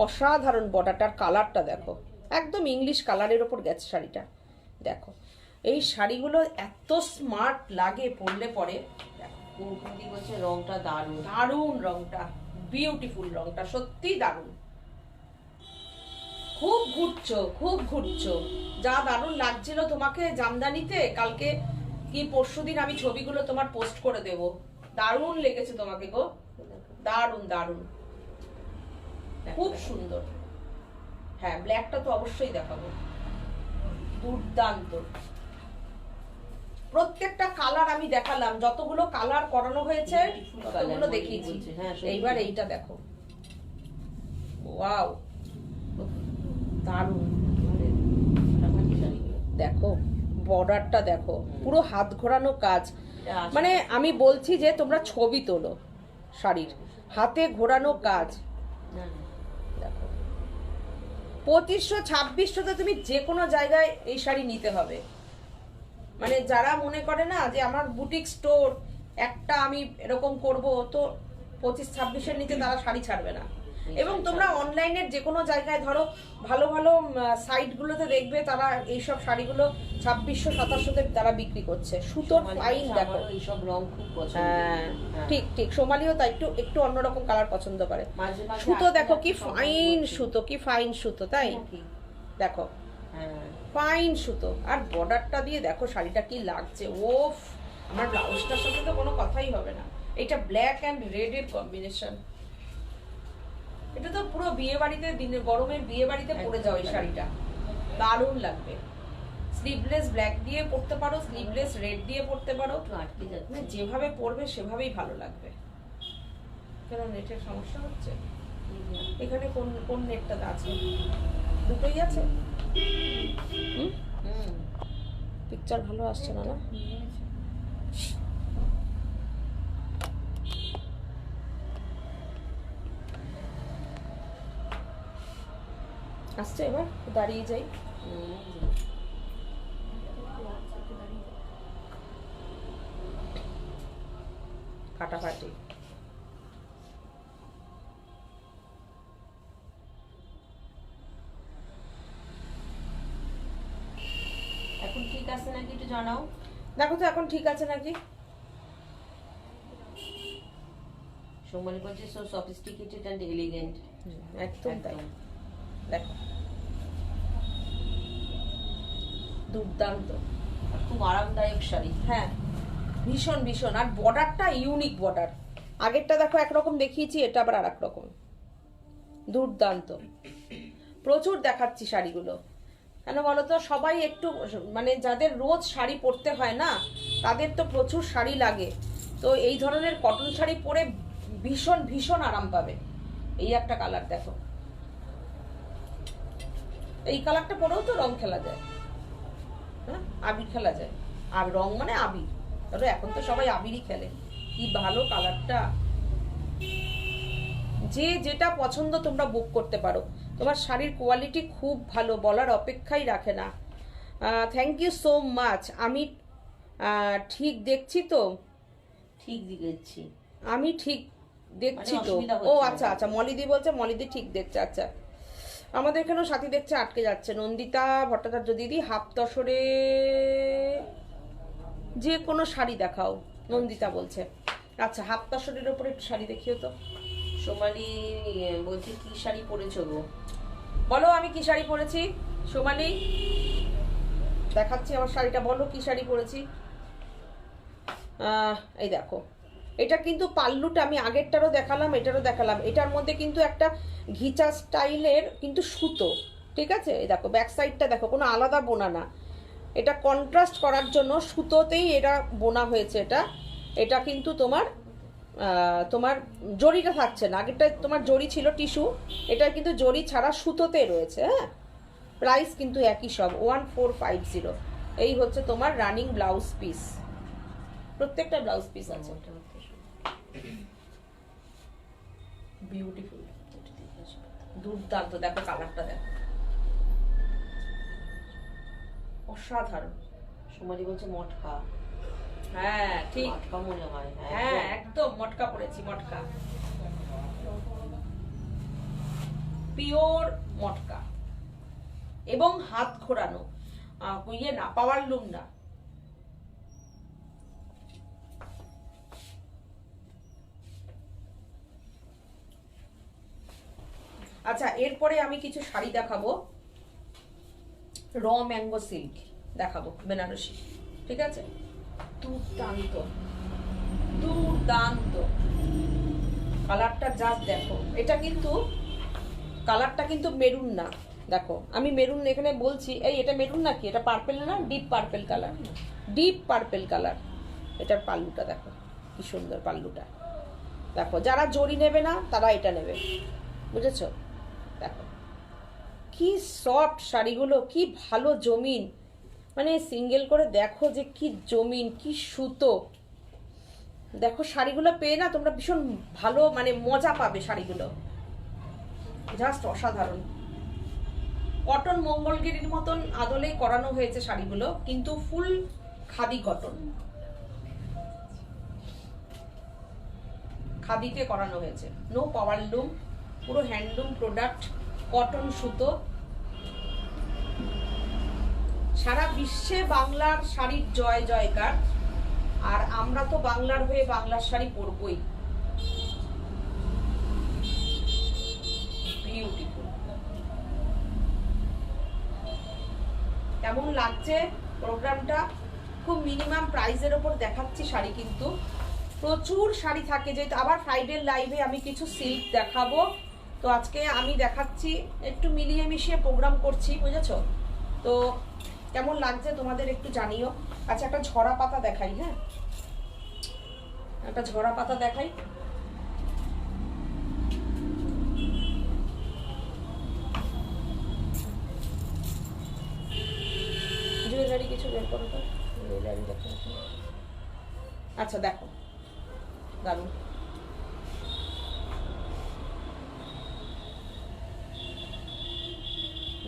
অসাধারণ বর্ডারটার কালারটা দেখো, একদম ইংলিশ কালারের ওপর গেছে শাড়িটা। দেখো এই শাড়িগুলো এত স্মার্ট লাগে পরলে পরে। কুমকুমদি বলছে রংটা দারুণ। দারুণ রংটা, বিউটিফুল রংটা, সত্যি দারুণ। খুব ঘুরছো, খুব ঘুরছো, যা দারুণ লাগছিল তোমাকে জামদানিতে। কালকে কি পরশুদিন আমি ছবিগুলো তোমার পোস্ট করে দেব। দারুণ লেগেছে তোমাকে গো, দারুণ দারুণ, খুব সুন্দর। হ্যাঁ ব্ল্যাকটা তো অবশ্যই দেখাবো, দুর্দান্ত। প্রত্যেকটা কালার আমি দেখালাম, যতগুলো কালার করানো হয়েছে ততগুলো দেখিয়েছি। এইবার এইটা দেখো, ওয়াও দারুণ। দেখো বর্ডারটা দেখো, পুরো হাত ঘোরানো কাজ। মানে আমি বলছি যে তোমরা ছবি তোলো শাড়ির, হাতে ঘোরানো কাজ। দেখো 2500-2600 তুমি যে কোনো জায়গায় এই শাড়ি নিতে হবে। মানে যারা মনে করে না যে আমার বুটিক স্টোর একটা আমি এরকম করব, তো 25-26-এর নিচে তারা শাড়ি ছাড়বে না। এবং তোমরা অনলাইনের যে কোনো জায়গায় ধরো ভালো ভালো সাইটগুলোতে দেখবে তারা এইসব শাড়িগুলো 2600-2700-তে তারা বিক্রি করছে। সুতোর ফাইন দেখো, এইসব রং খুব পছন্দ। হ্যাঁ ঠিক ঠিক, সোমালিও তাই একটু একটু অন্যরকম কালার পছন্দ করে। সুতো দেখো কি ফাইন সুতো, কি ফাইন সুতো, তাই দেখো ফাইন সুতো। আর বর্ডারটা দিয়ে দেখো শাড়িটা কি লাগছে, ওফ। আমার ব্লাউজটার সাথে তো কোনো কথাই হবে না। এটা ব্ল্যাক অ্যান্ড রেড এর কম্বিনেশন, এটা তো পুরো বিয়ে বাড়িতে, দিনে গরমের বিয়ে বাড়িতে পরে যাও এই শাড়িটা, দারুণ লাগবে। স্লিভলেস ব্ল্যাক দিয়ে পরতে পারো, স্লিভলেস রেড দিয়ে পরতে পারো, মানে যেভাবে পরবে সেভাবেই ভালো লাগবে। কেন নেটের সমস্যা হচ্ছে? এখানে কোন কোন নেটটা আছে? দুটোই আছে। পিকচার ভালো আসছে না, না আসছে? এবার দাঁড়িয়ে যাই। ফাটাফাটি। এখন ঠিক আছে নাকি একটু জানাও। দেখো তো এখন ঠিক আছে নাকি। সোমালি বলছে সো সফিস্টিকেটেড এন্ড এলিগেন্ট। একদম তাই। দেখো দুর্দান্ত, খুব আরামদায়ক শাড়ি। হ্যাঁ ভীষণ ভীষণ। আর বর্ডারটা ইউনিক বর্ডার, আগেরটা দেখো একরকম দেখিয়েছি, এটা আবার আর এক রকম, দুর্দান্ত। প্রচুর দেখাচ্ছি শাড়িগুলো, কেন বলতো সবাই একটু মানে যাদের রোজ শাড়ি পরতে হয় না তাদের তো প্রচুর শাড়ি লাগে, তো এই ধরনের কটন শাড়ি পরে ভীষণ ভীষণ আরাম পাবে। এই একটা কালার দেখো, এই কালারটা পরেও তো রং খেলা যায়, হ্যাঁ আবির খেলা যায়। আর রং মানে আবির, ধরো এখন তো সবাই আবিরই খেলে। কি ভালো কালারটা, যে যেটা পছন্দ তোমরা বুক করতে পারো। তোমার শাড়ির কোয়ালিটি খুব ভালো, বলার অপেক্ষাই রাখে না। Thank you so much. আমি ঠিক দেখছি তো? ঠিক দেখছি। আমি ঠিক দেখছি মানে তো। অসুবিধা ও হচ্ছে আচ্ছা আচ্ছা, মলিদি বলছে, মলিদি ঠিক দেখছে। আচ্ছা, আমাদের এখানেও সাথী দেখছে, আটকে যাচ্ছে। নন্দিতা ভট্টাচার্য দিদি, হাফ তসরে যে কোনো শাড়ি দেখাও, নন্দিতা বলছে। আচ্ছা, হাফ তসরের ওপরে একটু শাড়ি দেখিও তো। সোমালি বলছে কি শাড়ি পরেছো গো? বলো আমি কি শাড়ি পরেছি। সোমালি, দেখাচ্ছি আমার শাড়িটা, বলো কি শাড়ি পরেছি। এই দেখো, এটা কিন্তু পাল্লুটা আমি আগেরটারও দেখালাম, এটারও দেখালাম। এটার মধ্যে কিন্তু একটা ঘিচা স্টাইলের কিন্তু সুতো, ঠিক আছে। এই দেখো ব্যাক সাইডটা দেখো, কোনো আলাদা বোনা না, এটা কন্ট্রাস্ট করার জন্য সুতোতেই এটা বোনা হয়েছে। এটা কিন্তু তোমার তোমার জরিটা থাকছে না, আগেরটা তোমার জরি ছিল টিস্যু, এটা কিন্তু জরি ছাড়া সুতোতে রয়েছে। হ্যাঁ, প্রাইস কিন্তু একই সব, 1450। এই হচ্ছে তোমার রানিং ব্লাউজ পিস, প্রত্যেকটা ব্লাউজ পিস আছে। বিউটিফুল, দুর্দান্ত। দেখো কালারটা দেখো, অসাধারণ। সোমালি বলছে মটকা। হ্যাঁ ঠিক, মটকা মনে হয়। হ্যাঁ একদম মটকা পড়েছি, মটকা, পিওর মটকা, এবং হাত ঘোরানো, ইয়ে না, পাওয়ার লুম না। আচ্ছা, এরপরে আমি কিছু শাড়ি দেখাবো, র ম্যাঙ্গো সিল্ক দেখাবো, বেনারসি, ঠিক আছে। দুর্দান্ত দুর্দান্ত কালারটা জাস্ট দেখো। এটা কিন্তু কালারটা কিন্তু মেরুন না, দেখো আমি মেরুন এখানে বলছি, এই এটা মেরুন নাকি, এটা পার্পেল না, deep purple colour, deep purple colour. এটার পাল্লুটা দেখো কি সুন্দর পাল্লুটা, দেখো যারা জরি নেবে না তারা এটা নেবে, বুঝেছো। দেখো কি সফট শাড়িগুলো, কি ভালো জমিন, মানে সিঙ্গেল করে দেখো যে কি জমিন, কি সুতো। দেখো শাড়িগুলো পেয়ে না তোমরা ভীষণ ভালো, মানে মজা পাবে শাড়িগুলো, জাস্ট অসাধারণ। কটন মঙ্গলগিরির মতন আদলেই করানো হয়েছে শাড়িগুলো, কিন্তু ফুল খাদি কটন, খাদিতে করানো হয়েছে, নো পাওয়ার লুম, পুরো হ্যান্ডলুম প্রোডাক্ট, কটন সুতো। সারা বিশ্বে বাংলার শাড়ির জয় জয়কার, আর আমরা তো বাংলার হয়ে বাংলার শাড়ি পরবই। বিউটিফুল। কেমন লাগছে প্রোগ্রামটা? খুব মিনিমাম প্রাইসের ওপর দেখাচ্ছি শাড়ি, কিন্তু প্রচুর শাড়ি থাকে, যেহেতু আবার ফ্রাইডে লাইভে আমি কিছু সিল্ক দেখাবো। তো আজকে আমি দেখাচ্ছি, একটু মিলিয়ে মিশিয়ে প্রোগ্রাম করছি, বুঝেছো তো। কেমন লাগছে তোমাদের একটু জানিও। আচ্ছা, একটা ঝরা পাতা দেখাই, হ্যাঁ একটা ঝরা পাতা দেখাই। জুয়েলারি কিছু বের করো তো, জুয়েলারি দেখো। আচ্ছা দেখো, দারুণ,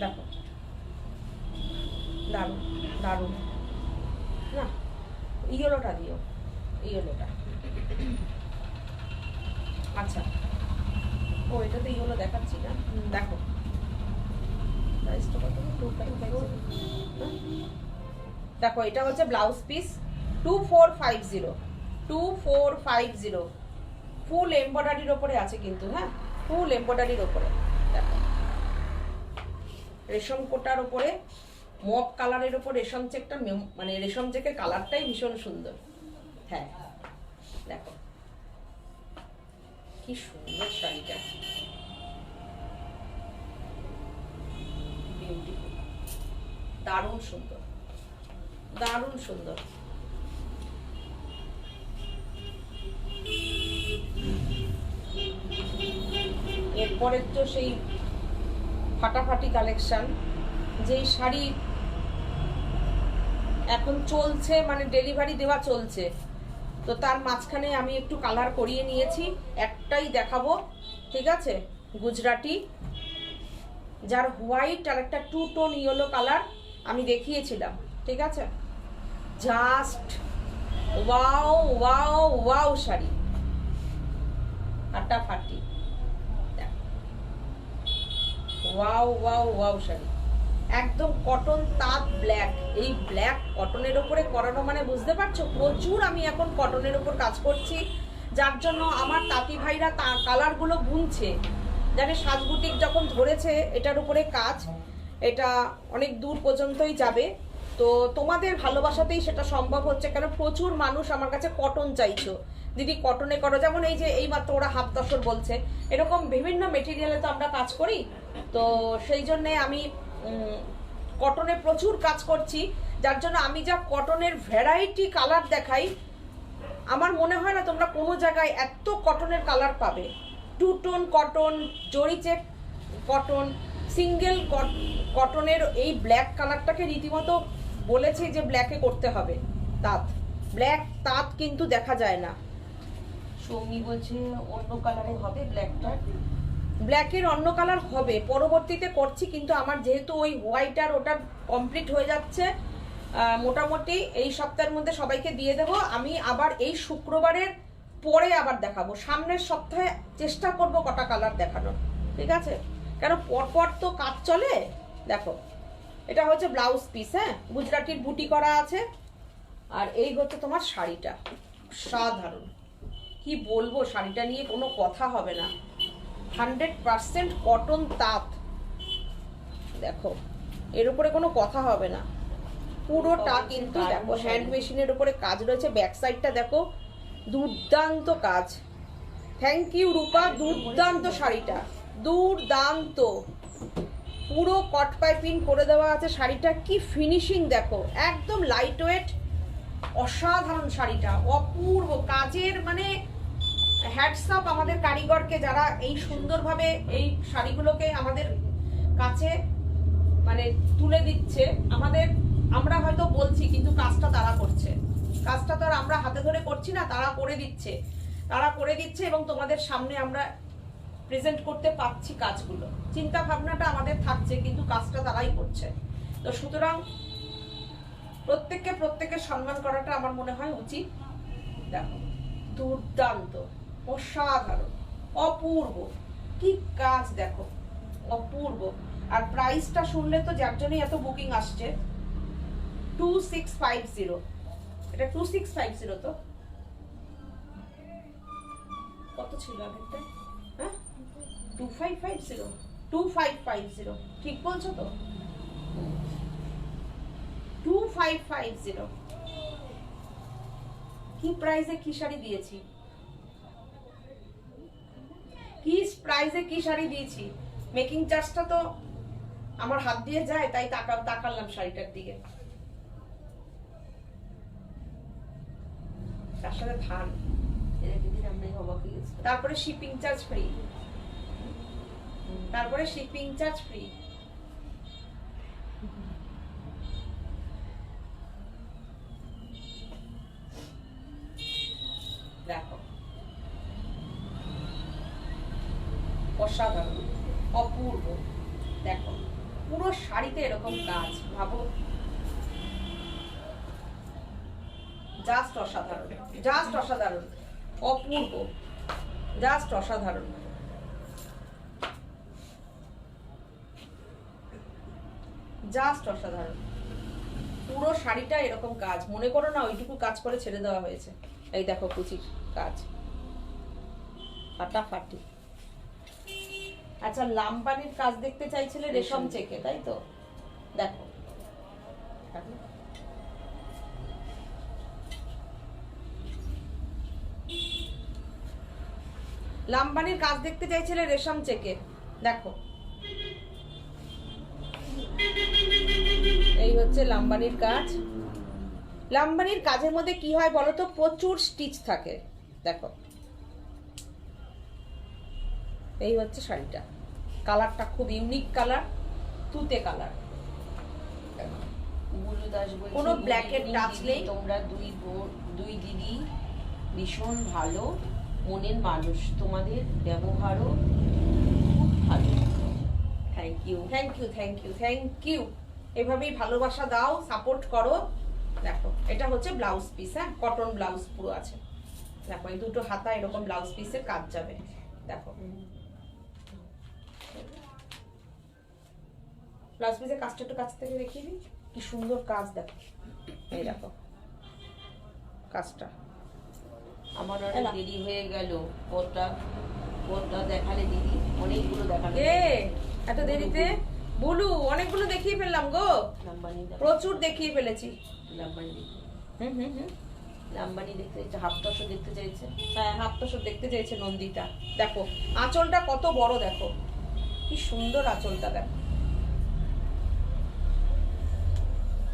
দেখো দারুণ দারুণ না। ইয়েলোটা দিও, ইয়েলোটা। আচ্ছা, ও এটা তো ইয়েলো দেখাচ্ছি না, দেখো প্রাইসটা কত, 250। দেখো এটা হচ্ছে ব্লাউজ পিস, 2450, 2450, ফুল এমব্রয়ডারির ওপরে আছে কিন্তু, হ্যাঁ ফুল এমব্রয়ডারির ওপরে। দেখো রেশম কোটার ওপরে মপ কালারের ওপর রেশম চেকটা, মানে রেশম চেকের কালারটাই ভীষণ সুন্দর। হ্যাঁ দেখো কি সুন্দর শাড়িটা, বিউটিফুল, দারুণ সুন্দর, দারুণ সুন্দর। এরপরে তো সেই ফাটাফাটি কালেকশন, যেই শাড়ি এখন চলছে, মানে ডেলিভারি দেওয়া চলছে, তো তার মাঝখানে আমি একটু কালার করিয়ে নিয়েছি, একটাই দেখাবো, ঠিক আছে। গুজরাটি, যার হোয়াইট আর একটা 2 টোন ইয়েলো কালার আমি দেখিয়েছিলাম, ঠিক আছে। Just wow wow wow sari, ফাটাফাটি। ওয়াও ওয়াও ওয়াও শাড়ি, একদম কটন তাঁত ব্ল্যাক। এই ব্ল্যাক কটনের উপরে করানো মানে বুঝতে পারছো, প্রচুর আমি এখন কটনের উপর কাজ করছি, যার জন্য আমার তাঁতি ভাইরা কালারগুলো বুনছে। জানে সাজবুটিক যখন ধরেছে এটার উপরে কাজ, এটা অনেক দূর পর্যন্তই যাবে। তো তোমাদের ভালোবাসাতেই সেটা সম্ভব হচ্ছে, কেন প্রচুর মানুষ আমার কাছে কটন চাইছো, দিদি কটনে করো। যেমন এই যে এই মাত্র ওরা হাফ তসর বলছে, এরকম বিভিন্ন মেটেরিয়ালে তো আমরা কাজ করি। তো সেই জন্যে আমি কটনে প্রচুর কাজ করছি, যার জন্য আমি যা কটনের ভ্যারাইটি কালার দেখাই, আমার মনে হয় না তোমরা কোনো জায়গায় এত কটনের কালার পাবে। 2 টোন কটন, জরি চেক কটন, সিঙ্গেল কটনের এই ব্ল্যাক কালারটাকে রীতিমতো বলেছি যে ব্ল্যাকে করতে হবে তাঁত। ব্ল্যাক তাঁত কিন্তু দেখা যায় না। সৌমি বলছে অন্য কালারে হবে ব্ল্যাকটা। ব্ল্যাকের অন্য কালার হবে, পরবর্তীতে করছি, কিন্তু আমার যেহেতু ওই হোয়াইট আর ওটা কমপ্লিট হয়ে যাচ্ছে, মোটামুটি এই সপ্তাহের মধ্যে সবাইকে দিয়ে দেব। আমি আবার এই শুক্রবারের পরে আবার দেখাবো, সামনের সপ্তাহে চেষ্টা করব কটা কালার দেখানোর, ঠিক আছে? কেন পরপর তো কাজ চলে। দেখো এটা হচ্ছে ব্লাউজ পিস, হ্যাঁ, গুজরাটির বুটি করা আছে। আর এই হচ্ছে তোমার শাড়িটা, সাধারণ কি বলবো, শাড়িটা নিয়ে কোনো কথা হবে না। 100% কটন তাঁত, দেখো এর উপরে কোনো কথা হবে না। পুরোটা কিন্তু দেখো হ্যান্ড মেশিনের উপরে কাজ রয়েছে। ব্যাক সাইডটা দেখো, দুর্দান্ত কাজ। থ্যাংক ইউ রূপা, দুর্দান্ত শাড়িটা, দুর্দান্ত। পুরো কট পাইপিং করে দেওয়া আছে শাড়িটা, কি ফিনিশিং দেখো, একদম লাইট ওয়েট, অসাধারণ শাড়িটা, অপূর্ব কাজের। মানে হ্যাটস আপ আমাদের কারিগরকে, যারা এই সুন্দরভাবে এই শাড়িগুলোকে আমাদের কাছে মানে তুলে দিচ্ছে। আমরা হয়তো বলছি, কিন্তু কাজটা তারা করছে। কাজটা তো আর আমরা হাতে ধরে করছি না, তারা করে দিচ্ছে এবং তোমাদের সামনে আমরা প্রেজেন্ট করতে পারছি কাজগুলো। চিন্তা ভাবনাটা আমাদের থাকছে, কিন্তু কাজটা তারাই করছে। তো সুতরাং প্রত্যেকের সম্মান করাটা আমার মনে হয় উচিত। দেখো দুর্দান্ত, অসাধারণ, অপূর্ব, কি কাজ দেখো, অপূর্ব। আর প্রাইসটা শুনলে তো, যার জন্যই এত বুকিং আসছে, 2650। এটা 2650 তো কত ছিল আগেরটা? হ্যাঁ 2550, 2550 ঠিক বলছো তো? 2550 কি প্রাইসে কি শাড়ি দিয়েছি, কি প্রাইসে কি শাড়ি দিয়েছি। মেকিং চার্জটা তো আমার হাত দিয়ে যায়, তাই তাকালাম শাড়িটার দিকে। তার সাথে ধান, তারপরে শিপিং চার্জ ফ্রি, দেখো অসাধারণ, অপূর্ব। দেখো পুরো শাড়িতে এরকম কাজ, ভাবো, জাস্ট অসাধারণ, জাস্ট অসাধারণ, অপূর্ব, জাস্ট অসাধারণ। জাস্ট অসাধারণ, পুরো শাড়িটা এরকম কাজ। মনে করো না ওইটুকু কাজ করে ছেড়ে দেওয়া হয়েছে। এই দেখো কুচির কাজ, ফাটাফাটি। আচ্ছা, লাম্বানির কাজ দেখতে চাইছিলে রেশম চেকে, তাই তো? দেখো লাম্বানির কাজ দেখতে চাইছিলে রেশম চেকে, দেখো এই হচ্ছে লাম্বানির কাজ। লাম্বানির কাজের মধ্যে কি হয় বলো তো, প্রচুর স্টিচ থাকে। দেখো এই হচ্ছে শাড়িটা, কালারটা খুব ইউনিক কালার, তুতে কালার, কোনো ব্ল্যাকের টাচ নেই। তোমরা দুই দিদি ভীষণ ভালো মনের মানুষ, তোমাদের ব্যবহারও খুব ভালো। Thank you, thank you, thank you, thank you. এভাবেই ভালোবাসা দাও, সাপোর্ট করো। দেখো এটা হচ্ছে ব্লাউজ পিস, হ্যাঁ কটন ব্লাউজ পুরো আছে। দেখো এই দুটো হাতা এরকম ব্লাউজ পিসের কাজ যাবে। দেখো ব্লাউজ পিসের কাজটা একটু কাছ থেকে দেখিয়ে দিই, কি সুন্দর কাজ। দেখো এই দেখো কাজটা। আমার অনেক দেরি হয়ে গেল, কোটটা দেখালে দিদি, অনেকগুলো দেখালে। এত দেরিতে বলু অনেকগুলো দেখিয়ে ফেললাম গো, প্রচুর দেখিয়ে ফেলেছি। লাম্বানি হুম হুম হুম লাম্বানি দেখতে চাইছে, হাফ টসও দেখতে চাইছে। হ্যাঁ হাফ তোষক দেখতে চাইছে নন্দিতা। দেখো আঁচলটা কত বড়, দেখো কি সুন্দর আঁচলটা। দেখো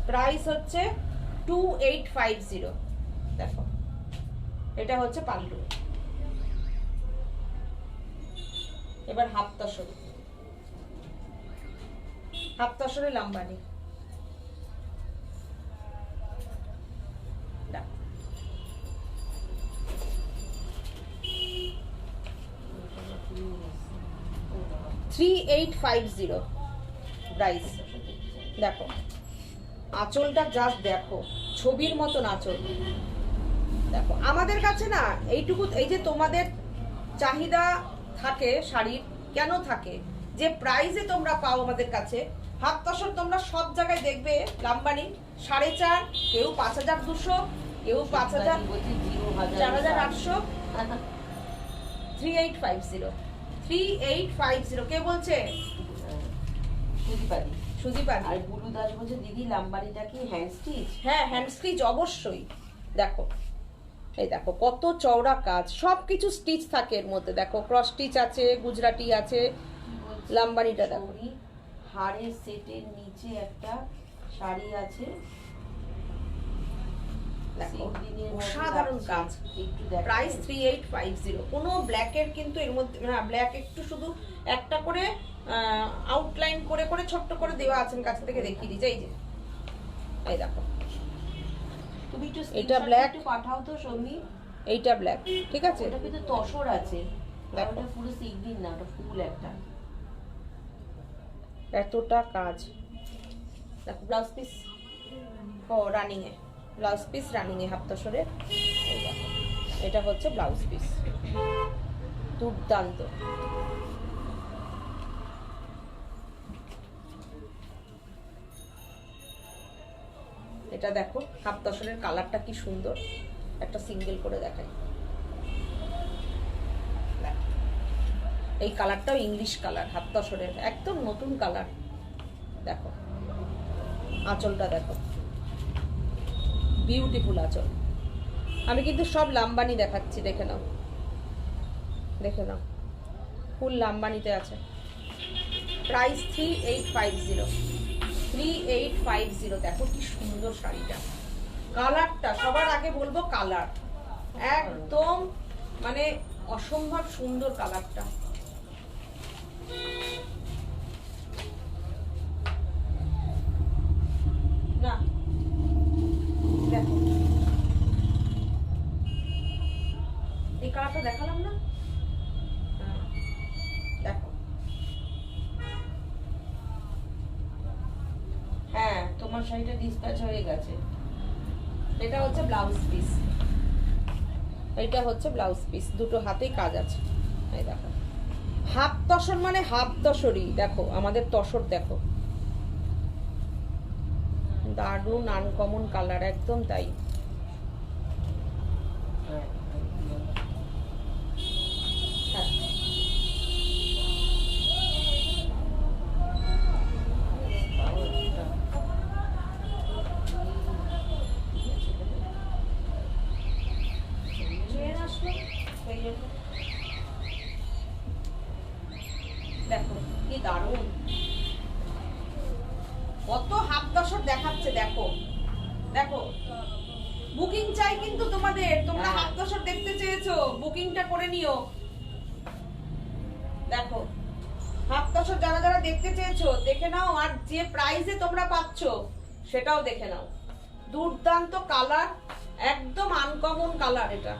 প্রাইস হচ্ছে 2850। দেখো এটা হচ্ছে পাল্লু। এবার হাফ তসরে লাম্বানি। দেখো 3850 প্রাইস। দেখো আঁচলটা জাস্ট দেখো, ছবির মতন আঁচল। দেখো আমাদের কাছে না এইটুকু, এই যে তোমাদের চাহিদা থাকে শাড়ির, কেন থাকে যে প্রাইসে তোমরা পাও আমাদের কাছে। হাফ তসর তোমরা সব জায়গায় দেখবে লাম্বানি 4.5, কেউ 5200, কেউ 5000, 4800। 3850 কে বলছে? সুদীপাদি। সুদীপাদি। আর বুলু দাস বলছে দিদি লাম্বানিটা কি হ্যান্ড স্টিচ? হ্যাঁ হ্যান্ড স্টিচ অবশ্যই। দেখো এই দেখো কত চওড়া কাজ, সবকিছু স্টিচ থাকে এর মধ্যে। দেখো ক্রস স্টিচ আছে, গুজরাটি আছে, লাম্বানিটা দেখো। হাড়ের সেটের নিচে একটা শাড়ি আছে, সাধারণ কাজ। প্রাইস 3850। কোনো ব্ল্যাকের কিন্তু এর মধ্যে না, ব্ল্যাক একটু শুধু একটা করে আউটলাইন করে করে ছোট্ট করে দেওয়া আছে। কাছ থেকে দেখিয়ে দিই, এই যে এই দেখো। তুমি একটু এটা ব্ল্যাক পাঠাও তো সৌমি। এইটা ব্ল্যাক, ঠিক আছে। এটা কিন্তু তসর আছে, দেখো ওটা পুরো সিগনিন না, ওটা ফুল একটা। এতটা কাজ। দেখো ব্লাউজ পিস, ও রানিং এ ব্লাউজ পিস, রানিং এ হাফ তসরের। এই দেখো এটা হচ্ছে ব্লাউজ পিস, দুর্দান্ত। এটা দেখো হাফ তসরের কালারটা কি সুন্দর, একটা সিঙ্গেল করে দেখাই। এই কালারটাও ইংলিশ কালার, হাফ তসরের একদম নতুন কালার। দেখো আঁচলটা দেখো, বিউটিফুল আঁচল। আমি কিন্তু সব লাম্বানি দেখাচ্ছি, দেখে নাও, দেখে নাও, ফুল লাম্বানিতে আছে। প্রাইস 3850। 3850। দেখো কি সুন্দর শাড়িটা, কালারটা সবার আগে বলবো, কালার একদম মানে অসম্ভব সুন্দর কালারটা। না দেখো এই কালারটা দেখালাম না, দেখো। হ্যাঁ তোমার শাড়িটা ডিসপ্যাচ হয়ে গেছে। এটা হচ্ছে ব্লাউজ পিস, এইটা হচ্ছে ব্লাউজ পিস, দুটো হাতেই কাজ আছে। এই দেখো হাফ তসর মানে হাফ তসরই। দেখো আমাদের তসর দেখো, দারুণ আনকমন কালার, একদম তাই। হ্যাঁ দেখো কি দারুণ, কত হাফ দশক দেখাচ্ছে। দেখো দেখো বুকিং চাই কিন্তু তোমাদের, তোমরা হাফ দশক দেখতে চেয়েছো, বুকিংটা করে নিও। দেখো হাফ দশক যারা যারা দেখতে চেয়েছো দেখে নাও, আর যে প্রাইসে তোমরা পাচ্ছ সেটাও দেখে নাও। দুর্দান্ত কালার, একদম আনকমন কালার এটা।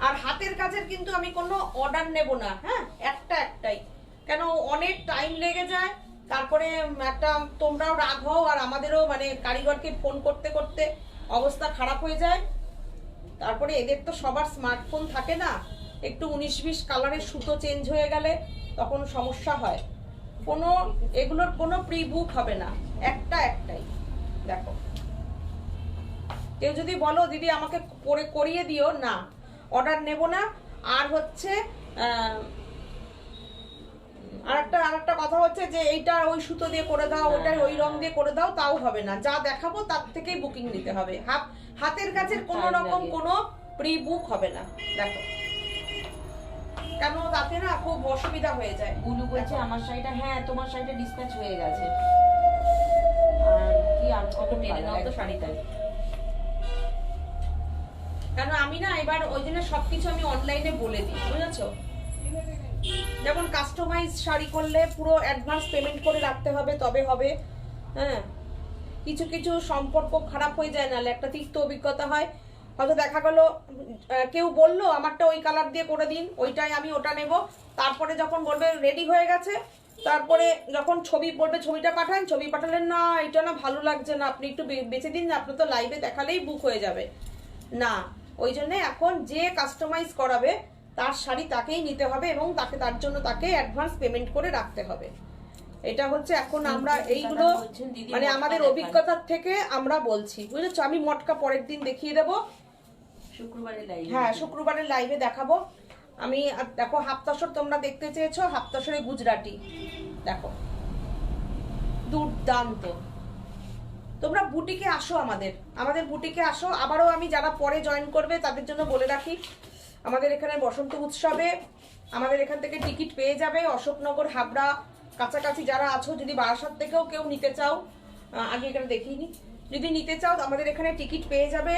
আর হাতের কাজের কিন্তু আমি কোনো অর্ডার নেব না, হ্যাঁ একটাই, কেন অনেক টাইম লেগে যায়, তারপরে একটা তোমরাও রাগ হও আর আমাদেরও, মানে কারিগরকে ফোন করতে করতে অবস্থা খারাপ হয়ে যায়। তারপরে এদের তো সবার স্মার্টফোন থাকে না, একটু 19-20 কালারের সুতো চেঞ্জ হয়ে গেলে তখন সমস্যা হয়। এগুলোর কোনো প্রি বুক হবে না, একটাই। দেখো, কেউ যদি বলো দিদি আমাকে করিয়ে দিও, না, অর্ডার নেব না। আর হচ্ছে আরেকটা কথা হচ্ছে যে এইটা ওই সুতো দিয়ে করে দাও, ওটা ওই রং দিয়ে করে দাও, তাও হবে না। যা দেখাবো তার থেকেই বুকিং নিতে হবে। হাতের কাছের কোনো রকম কোনো প্রি বুক হবে না। দেখো, কেন তাতে না খুব অসুবিধা হয়ে যায়। গুলু বলছে আমার শাড়িটা, হ্যাঁ তোমার শাড়িটা ডিসপ্যাচ হয়ে গেছে। আর কি আর কত টেনে নাও তো শাড়িটাই। কেন আমি না এবার ওই জন্য সবকিছু আমি অনলাইনে বলে দিই, বুঝেছো? যেমন কাস্টমাইজ শাড়ি করলে পুরো অ্যাডভান্স পেমেন্ট করে রাখতে হবে, তবে হবে। হ্যাঁ, কিছু কিছু সম্পর্ক খারাপ হয়ে যায়, নাহলে একটা তিক্ত অভিজ্ঞতা হয়। হয়তো দেখা গেল কেউ বললো আমারটা ওই কালার দিয়ে করে দিন, ওইটাই আমি ওটা নেব। তারপরে যখন বলবে রেডি হয়ে গেছে, তারপরে যখন ছবি বলবে ছবিটা পাঠান, ছবি পাঠালেন না, এটা না ভালো লাগছে না, আপনি একটু বেঁচে দিন না, আপনি তো লাইভে দেখালেই বুক হয়ে যাবে না। ওই জন্য এখন যে কাস্টমাইজ করাবে তার শাড়ি তাকেই নিতে হবে এবং তার জন্য তাকে অ্যাডভান্স পেমেন্ট করে রাখতে হবে। এটা হচ্ছে এখন আমরা এইগুলো মানে আমাদের অভিজ্ঞতার থেকে আমরা বলছি, বুঝেছো? আমি মটকা পরের দিন দেখিয়ে দেবো, শুক্রবারের লাইভে। হ্যাঁ, শুক্রবারের লাইভে দেখাবো আমি। দেখো, হাফতাসর তোমরা দেখতে চেয়েছো, হাফতাসরে গুজরাটি দেখো, দুর্দান্ত। তোমরা বুটিকে আসো, আমাদের বুটিকে আসো। আবারও আমি যারা পরে জয়েন করবে তাদের জন্য বলে রাখি, আমাদের এখানে বসন্ত উৎসবে আমাদের এখান থেকে টিকিট পেয়ে যাবে। অশোকনগর, হাবড়া কাছাকাছি যারা আছো, যদি বারাসাত থেকেও কেউ নিতে চাও, আগে এখানে দেখিনি, যদি নিতে চাও আমাদের এখানে টিকিট পেয়ে যাবে।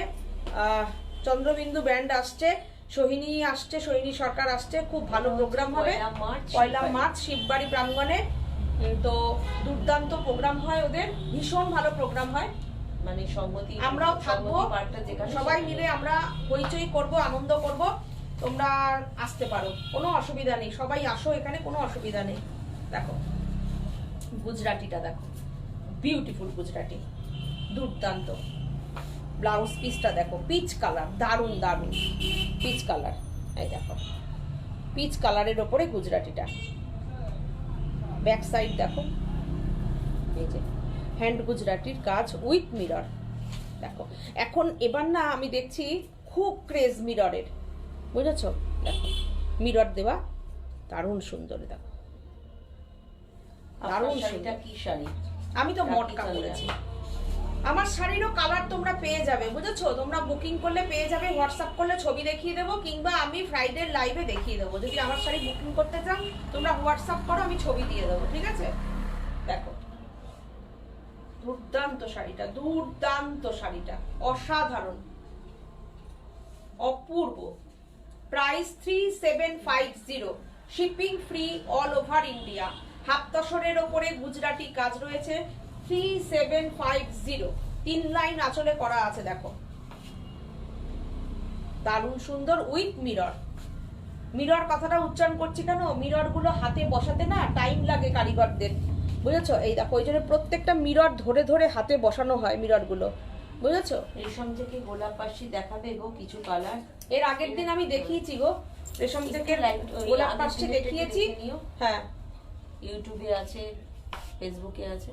চন্দ্রবিন্দু ব্যান্ড আসছে, সোহিনী আসছে, সোহিনী সরকার আসছে, খুব ভালো প্রোগ্রাম হবে 1 মার্চ শিববাড়ি প্রাঙ্গণে। তো দুর্দান্ত প্রোগ্রাম হয় ওদের, ভীষণ ভালো প্রোগ্রাম হয়। মানে সম্মতি, আমরাও থাকবো, সবাই মিলে আমরা হইচই করব, আনন্দ করব। তোমরা আসতে পারো, কোনো অসুবিধা নেই, সবাই আসো, এখানে কোনো অসুবিধা নেই। দেখো গুজরাটিটা, দেখো বিউটিফুল গুজরাটি, দুর্দান্ত। ব্লাউজ পিসটা দেখো, পিচ কালার, দারুণ দারুণ পিচ কালার। এই দেখো, পিচ কালারের ওপরে গুজরাটিটা। ব্যাক সাইড দেখো, এই যে হ্যান্ড গুজরাটির কাজ উইথ মিরর। দেখো, এখন এবার না আমি দেখছি খুব ক্রেজ মিররের, বুঝেছো? দেখো মিরর দেওয়া, দারুণ সুন্দর। দেখো দারুণ সুন্দর। কি শাড়ি? আমি তো মটকা পরেছি। আমার শাড়িরও কালার তোমরা পেয়ে যাবে, বুঝেছো? তোমরা বুকিং করলে পেয়ে যাবে, হোয়াটসঅ্যাপ করলে ছবি দেখিয়ে দেবো, কিংবা আমি ফ্রাইডে লাইভে দেখিয়ে দেবো। যদি আমার শাড়ি বুকিং করতে চাও তোমরা হোয়াটসঅ্যাপ করো, আমি ছবি দিয়ে দেবো, ঠিক আছে? দেখো দুর্দান্ত শাড়িটা, দুর্দান্ত শাড়িটা, অসাধারণ, অপূর্ব। Price 3750, shipping free all over India. হাফতাসরের ওপরে গুজরাটি কাজ রয়েছে, 3750, 3 লাইন আঁচলে করা আছে। দেখো দারুণ সুন্দর, উইথ মিরর। মিরর কথাটা উচ্চারণ করছি কেন, মিরর গুলো হাতে বসাতে না টাইম লাগে কারিগরদের, বুঝেছো? এই দেখো, ওই জন্য প্রত্যেকটা মিরর ধরে ধরে হাতে বসানো হয় মিরর গুলো, বুঝেছো? রেশম থেকে গোলাপ পাশি দেখাবে গো কিছু কালার। এর আগের দিন আমি দেখিয়েছি গো, রেশম থেকে গোলাপ পাশি দেখিয়েছি। হ্যাঁ, ইউটিউবে আছে, ফেসবুকে আছে।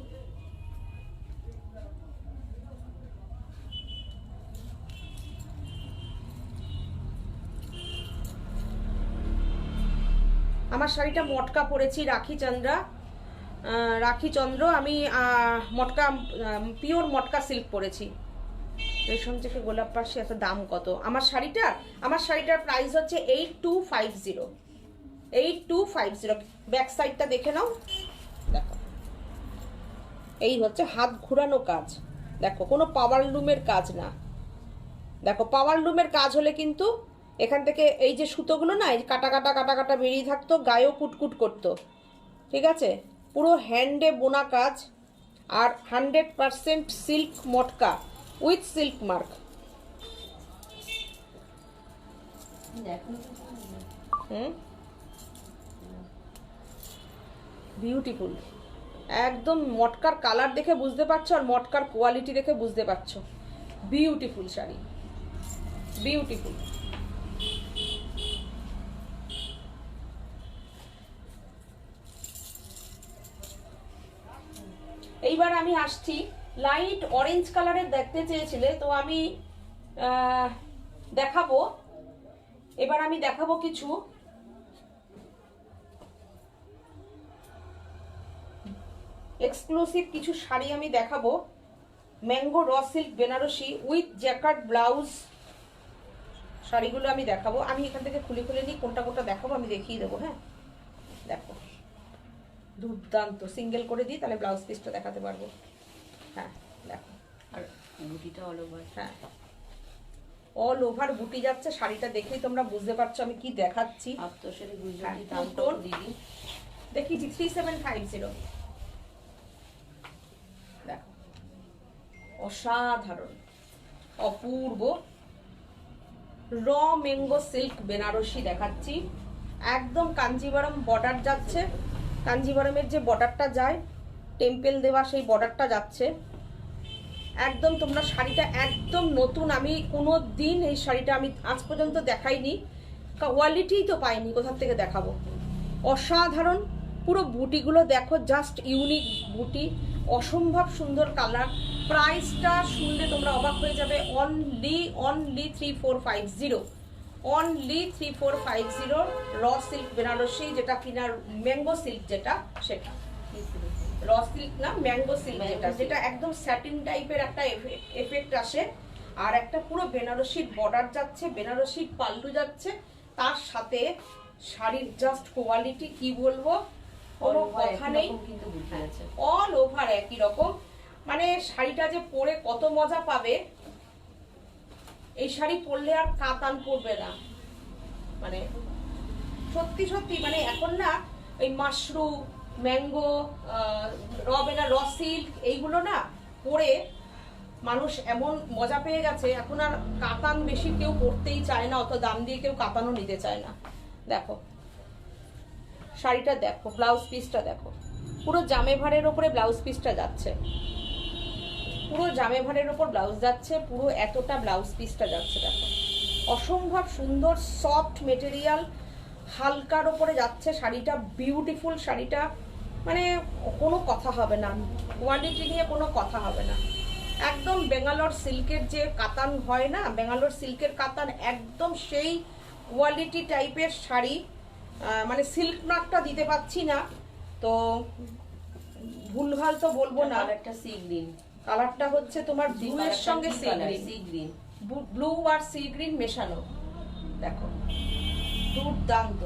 আমার শাড়িটা মটকা পরেছি, রাখি চন্দ্র। আমি মটকা, পিওর মটকা সিল্ক পরেছি। রেশম থেকে গোলাপ পাশে এত দাম কত আমার শাড়িটার প্রাইস হচ্ছে 8250, 8250। ব্যাক সাইডটা দেখে নাও, দেখো এই হচ্ছে হাত ঘুরানো কাজ। দেখো, কোনো পাওয়ার লুমের কাজ না। দেখো, পাওয়ার লুমের কাজ হলে কিন্তু এখান থেকে এই যে সুতোগুলো না, এই কাটা কাটা কাটা কাটা বেরিয়ে থাকতো, গায়েও কুটকুট করতো, ঠিক আছে? পুরো হ্যান্ডে বোনা কাজ, আর 100% silk matka with silk mark. Beautiful, একদম মটকার কালার দেখে বুঝতে পারছো, আর মটকার কোয়ালিটি দেখে বুঝতে পারছো। Beautiful sari, beautiful. এইবার আমি আসছি, লাইট অরেঞ্জ কালারের দেখতে চেয়েছিলে, তো আমি দেখাবো, এবার আমি দেখাবো কিছু এক্সক্লুসিভ কিছু শাড়ি আমি দেখাবো। Mango raw silk Banarasi with jacquard blouse শাড়িগুলো আমি দেখাবো। আমি এখান থেকে খুলে খুলে নিই, কোনটা কোনটা দেখাবো আমি দেখিয়ে দেবো। হ্যাঁ দেখো, দুর্দান্ত। সিঙ্গেল করে দিই, তাহলে ব্লাউজ পিসটা দেখাতে পারবো। হ্যাঁ দেখো, আর বুটিটা অল ওভার। হ্যাঁ অল ওভার বুটি যাচ্ছে। শাড়িটা দেখলেই তোমরা বুঝতে পারছো আমি কি দেখাচ্ছি। আত্মসারি গুজরাটি হ্যাঁ, দাম তো দিদি দেখিয়েছি 3750। দেখো অসাধারণ, অপূর্ব র ম্যাঙ্গো সিল্ক বেনারসি দেখাচ্ছি। একদম কাঞ্জিভারম বর্ডার যাচ্ছে, কাঞ্জিভারমের যে বর্ডারটা যায় টেম্পেল দেওয়া সেই বর্ডারটা যাচ্ছে। একদম তোমরা শাড়িটা একদম নতুন, আমি কোনো দিন এই শাড়িটা আমি আজ পর্যন্ত দেখাইনি, কোয়ালিটিই তো পাইনি, কোথা থেকে দেখাবো। অসাধারণ, পুরো বুটিগুলো দেখো, জাস্ট ইউনিক বুটি, অসম্ভব সুন্দর কালার। প্রাইসটা শুনলে তোমরা অবাক হয়ে যাবে, অনলি 3450, অনলি 3450 র সিল্ক বেনারসি, যেটা কিনা ম্যাঙ্গো সিল্ক, যেটা সেটা র সিল্ক না, ম্যাঙ্গো সিল্ক, যেটা একদম স্যাটিন টাইপের একটা এফেক্ট আসে, আর একটা পুরো বেনারসির বর্ডার যাচ্ছে, বেনারসির পাল্লু যাচ্ছে, তার সাথে শাড়ির জাস্ট কোয়ালিটি কি বলবো, কোনো কথা নেই। কিন্তু বুঝতে আছে অল ওভার একই রকম, মানে শাড়িটা যে পরে কত মজা পাবে, এই শাড়ি পরলে আর কাতান পরবে না। মানে সত্যি সত্যি, মানে এখন না ওই মাশরুম, ম্যাঙ্গো, র সিল্ক এইগুলো না পরে মানুষ এমন মজা পেয়ে গেছে, এখন আর কাতান বেশি কেউ পরতেই চায় না, অত দাম দিয়ে কেউ কাতানও নিতে চায় না। দেখো শাড়িটা দেখো, ব্লাউজ পিসটা দেখো, পুরো জামে ভারের ওপরে ব্লাউজ পিসটা যাচ্ছে, পুরো জামে ভারের ওপর ব্লাউজ যাচ্ছে, পুরো এতটা ব্লাউজ পিসটা যাচ্ছে। দেখো অসম্ভব সুন্দর সফট মেটেরিয়াল, হালকার ওপরে যাচ্ছে শাড়িটা, বিউটিফুল শাড়িটা, মানে কোনো কথা হবে না, কোয়ালিটি নিয়ে কোনো কথা হবে না। একদম বেঙ্গালোর সিল্কের যে কাতান হয় না, বেঙ্গালোর সিল্কের কাতান, একদম সেই কোয়ালিটি টাইপের শাড়ি। মানে সিল্ক মার্কটা দিতে পারছি না, তো ভুলভাল তো বলবো না। একটা সি গ্রিন কালারটা হচ্ছে তোমার ব্লু এর সঙ্গে সি গ্রিন, ব্লু আর সি গ্রিন মেশানো। দেখো দুর্দান্ত।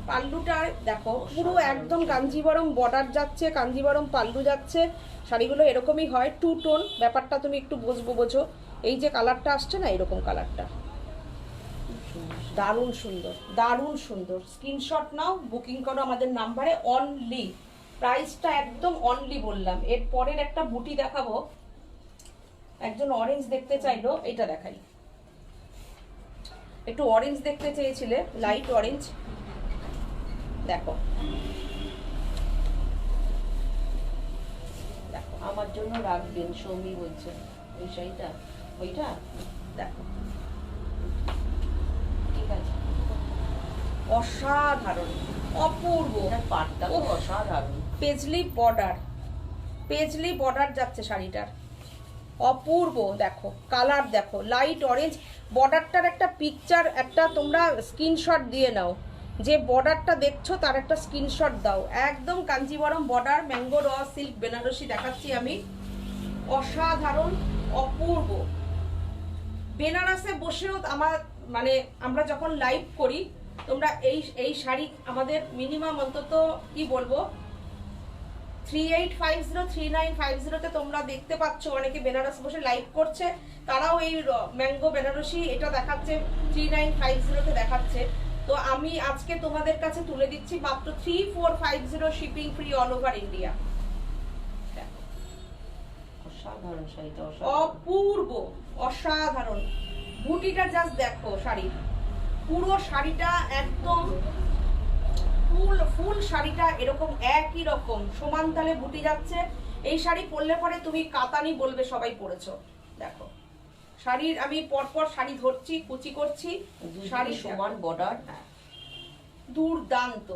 পাল্লুটা দেখো, পুরো একদম কাঞ্জিভারম বর্ডার যাচ্ছে, কাঞ্জিভারম পাল্লু যাচ্ছে। শাড়িগুলো এরকমই হয়, টু টোন ব্যাপারটা তুমি একটু বোঝো। এই যে কালারটা আসছে না, এরকম কালারটা দারুণ সুন্দর, দারুণ সুন্দর। স্ক্রিনশট নাও, বুকিং করো আমাদের নাম্বারে। অনলি প্রাইসটা একদম অনলি বললাম। এর পরের একটা বুটি দেখাবো, একজন অরেঞ্জ দেখতে চাইলো, এটা দেখাই। একটু অরেঞ্জ দেখতে চেয়েছিলে, লাইট অরেঞ্জ, দেখো দেখো আমার জন্য রাখবেন, সৌমি বলছে ওই শাড়িটা, ওইটা দেখো, ঠিক আছে। অসাধারণ, অপূর্ব, পাটটা তো অসাধারণ, পেজলি বর্ডার যাচ্ছে শাড়িটার, অপূর্ব। দেখো কালার দেখো, লাইট অরেঞ্জ, বর্ডারটার একটা পিকচার, একটা তোমরা স্ক্রিনশট দিয়ে নাও, যে বর্ডারটা দেখছো তার একটা স্ক্রিনশট দাও। একদম Kanjivaram border, mango raw silk Banarasi দেখাচ্ছি আমি, অসাধারণ, অপূর্ব। বেনারসে বসেও আমার, মানে আমরা যখন লাইভ করি, তোমরা এই শাড়ি আমাদের মিনিমাম অন্তত কি বলবো 3850 3950-তে তোমরা দেখতে পাচ্ছ। অনেকে বেনারস বসে লাইভ করছে, তারাও এই ম্যাঙ্গো বেনারসি এটা দেখাচ্ছে 3950-তে দেখাচ্ছে। তো আমি আজকে তোমাদের কাছে তুলে দিচ্ছি মাত্র 3450, shipping free all over India. অসাধারণ শাড়িটা, অপূর্ব, অসাধারণ। বুটিটা জাস্ট দেখো, শাড়ির পুরো শাড়িটা একদম ফুল শাড়িটা এরকম একই রকম সমান তালে বুটি যাচ্ছে। এই শাড়ি পরলে পরে তুমি কাতানি বলবে সবাই পরেছো। দেখো শাড়ির আমি পরপর শাড়ি ধরছি, কুচি করছি, শাড়ি সমান বর্ডার, দুর্দান্ত,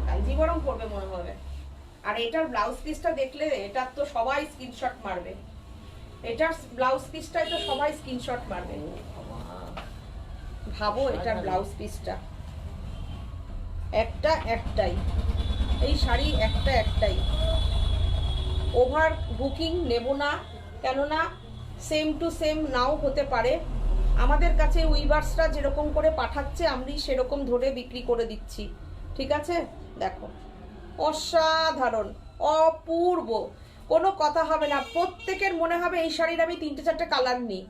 কালজি গরম পড়বে মনে হবে। আর এটার ব্লাউজ পিসটা দেখলে এটার তো সবাই স্ক্রিনশট মারবে, এটার ব্লাউজ পিসটাই তো সবাই স্ক্রিনশট মারবে। ভাবো এটার ব্লাউজ পিসটা একটাই, এই শাড়ি একটাই। ওভার বুকিং নেব না, কেননা সেম টু সেম নাও হতে পারে। আমাদের কাছে উইভার্সরা যেরকম করে পাঠাচ্ছে আমি সেরকম ধরে বিক্রি করে দিচ্ছি, ঠিক আছে? দেখো অসাধারণ, অপূর্ব, কোনো কথা হবে না। প্রত্যেকের মনে হবে এই শাড়ির আমি 3-4টে কালার নিই,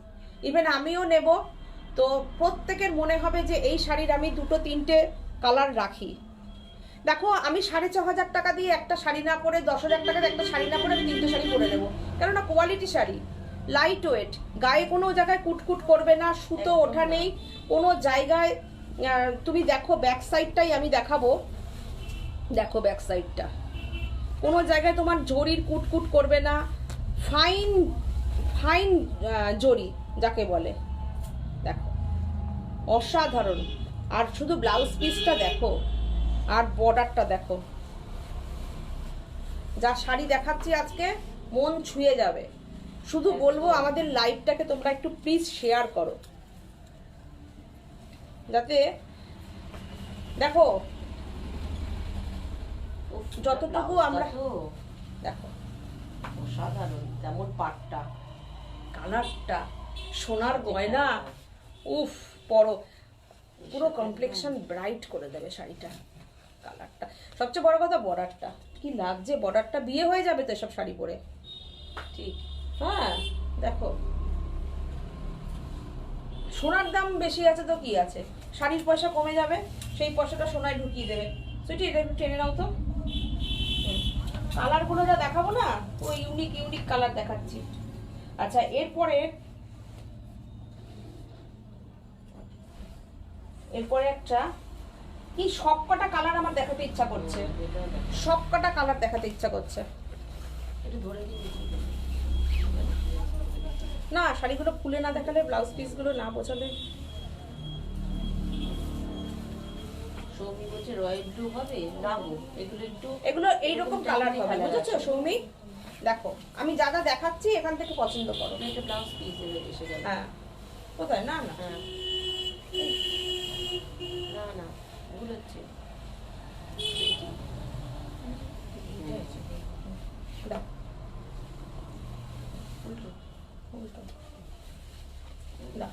ইভেন আমিও নেব, তো প্রত্যেকের মনে হবে যে এই শাড়ির আমি 2-3টে কালার রাখি। দেখো আমি 6,500 টাকা দিয়ে একটা শাড়ি না পরে, 10,000 টাকার একটা শাড়ি না পরে আমি 3টে শাড়ি পরে নেবো, কেননা কোয়ালিটি শাড়ি, লাইট ওয়েট, গায়ে কোনো জায়গায় কুটকুট করবে না, সুতো ওঠা নেই কোনো জায়গায়। তুমি দেখো ব্যাক সাইডটাই আমি দেখাবো, দেখো ব্যাক সাইডটা, কোনো জায়গায় তোমার জরির কুটকুট করবে না, ফাইন ফাইন জরি যাকে বলে, দেখো অসাধারণ। আর শুধু ব্লাউজ পিসটা দেখো, আর বর্ডারটা দেখো, যা শাড়ি দেখাচ্ছি আজকে মন ছুঁয়ে যাবে। শুধু বলবো আমাদের লাইভটাকে তোমরা একটু প্লিজ শেয়ার করো, যাতে দেখো যতটুকু আমরা, দেখো অসাধারণ, তেমন পাটটা, কালারটা, সোনার গয়না, উফ পরো, পুরো কমপ্লেক্সন ব্রাইট করে দেবে শাড়িটা। কালারটা, সবচেয়ে বড় কথা বর্ডারটা কি লাগছে, বর্ডারটা বিয়ে হয়ে যাবে তো এসব শাড়ি পরে, ঠিক। হ্যাঁ দেখো, সোনার দাম বেশি আছে তো কি আছে, শাড়ির পয়সা কমে যাবে, সেই পয়সাটা সোনায় ঢুকিয়ে দেবে। সুইটি এটা একটু টেনে নাও তো। কালারগুলো যা দেখাবো না, ওই ইউনিক কালার দেখাচ্ছি। আচ্ছা এরপরে একটা কি, সবকটা কালার আমার দেখাতে ইচ্ছা করছে, সবকটা কালার দেখাতে ইচ্ছা করছে। না শাড়িগুলো খুলে না দেখালে, ব্লাউজ পিসগুলো না বোঝালে, সৌমি বলছে রয়্যাল ব্লু হবে না গো, এগুলো এইরকম কালার হবে, বুঝেছো সৌমি? দেখো আমি যা যা দেখাচ্ছি এখান থেকে পছন্দ করো। এটা ব্লাউজ পিস এসে গেল। হ্যাঁ কোথায়, না না হ্যাঁ, না এগুলো হচ্ছে দাও, উল্টো দাও।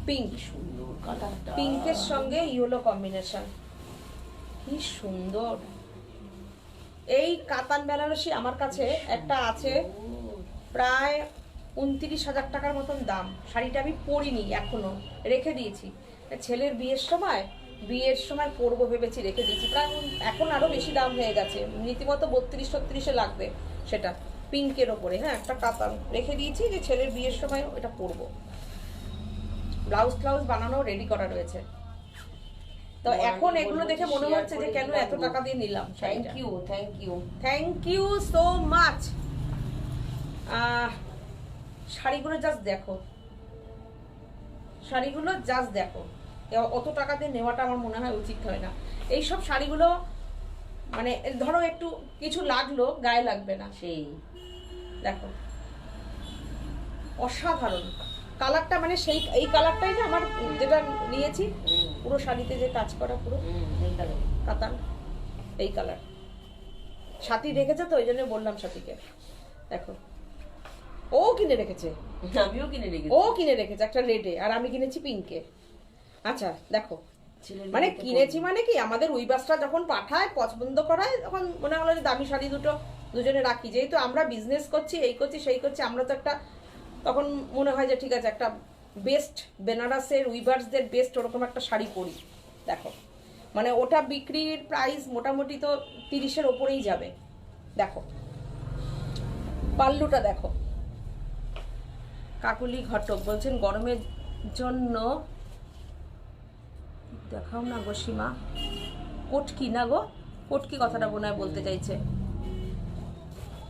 পিঙ্ক, সুন্দর কালারটা, পিঙ্কের সঙ্গে ইয়েলো কম্বিনেশন, কি সুন্দর। এই কাতান বেনারসি আমার কাছে একটা আছে, প্রায় 29,000 টাকার মতন দাম। শাড়িটা আমি পরিনি এখনো, রেখে দিয়েছি। ছেলের বিয়ের সময় পরবো ভেবেছি, রেখে দিয়েছি। প্রায় এখন আরো বেশি দাম হয়ে গেছে, রীতিমতো 32-36 লাগবে সেটা, পিঙ্কের ওপরে। হ্যাঁ একটা কাতান রেখে দিয়েছি, যে ছেলের বিয়ের সময় এটা পরবো। ব্লাউজ বানানো রেডি করা রয়েছে। তো এখন এগুলো দেখে মনে হচ্ছে যে কেন এত টাকা দিয়ে নিলাম। Thank you so much. শাড়িগুলো জাস্ট দেখো, অত টাকা দিয়ে নেওয়াটা আমার মনে হয় উচিত হয় না। এইসব শাড়িগুলো মানে ধরো একটু কিছু লাগলো, গায়ে লাগবে না, সেই দেখো অসাধারণ কালারটা, মানে সেই এই কালারটাই না আমার যেটা নিয়েছি, পুরো শাড়িতে যে কাজ করা, পুরো কাতান, এই কালার। সাথী রেখেছে তো, ওই জন্য বললাম সাথীকে। দেখো ও কিনে রেখেছে, আমিও কিনে রেখেছি একটা রেডে, আর আমি কিনেছি পিঙ্কে। আচ্ছা দেখো, মানে কিনেছি মানে কি, আমাদের উইবাসটা যখন পাঠায় পছন্দ করায়, তখন মনে হলো যে দামি শাড়ি দুজনে রাখি। যেহেতু আমরা বিজনেস করছি, এই করছি সেই করছি, আমরা তো একটা তখন মনে হয় যে ঠিক আছে একটা বেস্ট বেনারসের উইভার্সদের বেস্ট ওরকম একটা শাড়ি পরি। দেখো মানে ওটা বিক্রির প্রাইস মোটামুটি তো 30-এর ওপরেই যাবে। দেখো পাল্লুটা দেখো, কাকুলি ঘটক বলছেন গরমের জন্য দেখাও না গো সীমা, কটকি না গো, কটকি কথাটা মনে হয় বলতে চাইছে।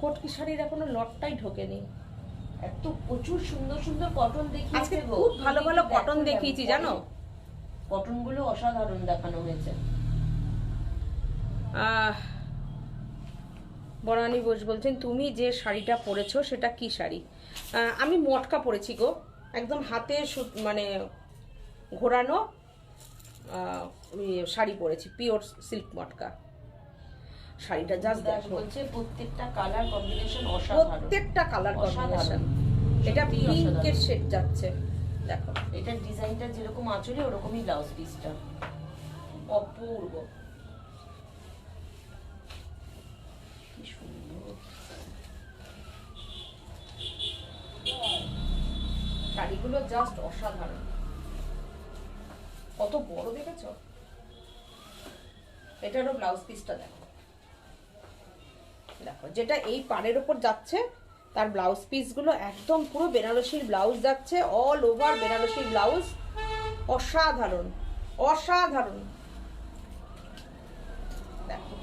কটকি শাড়ির এখনো লটটাই ঢোকেনি। এত প্রচুর সুন্দর সুন্দর কটন দেখিয়েছে আজকে গো। খুব ভালো ভালো দেখো, কটন দেখো, দেখিয়েছি জানো। কটন গুলো অসাধারণ দেখানো হয়েছে। বনানী বোস বলছেন তুমি যে শাড়িটা পরেছো সেটা কি শাড়ি? আমি মটকা পরেছি গো, একদম হাতে মানে ঘোরানো শাড়ি পরেছি, পিওর সিল্ক মটকা। শাড়িটা জাস্ট দেখো, বলছে প্রত্যেকটা কালার কম্বিনেশন অসাধারণ, প্রত্যেকটা কালার কম্বিনেশন। অসাধারণ। এটা সত্যিই পিঙ্কের অসাধারণ। শেড যাচ্ছে দেখো। এটার ডিজাইনটা যেরকম আঁচলে ওরকমই ব্লাউজ পিসটা, অপূর্ব। কি সুন্দর শাড়িগুলো জাস্ট অসাধারণ। কত বড় দেখেছো? এটারও ব্লাউজ পিসটা দেখো, দেখো যেটা এই পাড়ের ওপর যাচ্ছে তার ব্লাউজ পিসগুলো একদম পুরো বেনারসির ব্লাউজ যাচ্ছে, অল ওভার বেনারসির ব্লাউজ। অসাধারণ অসাধারণ, দেখো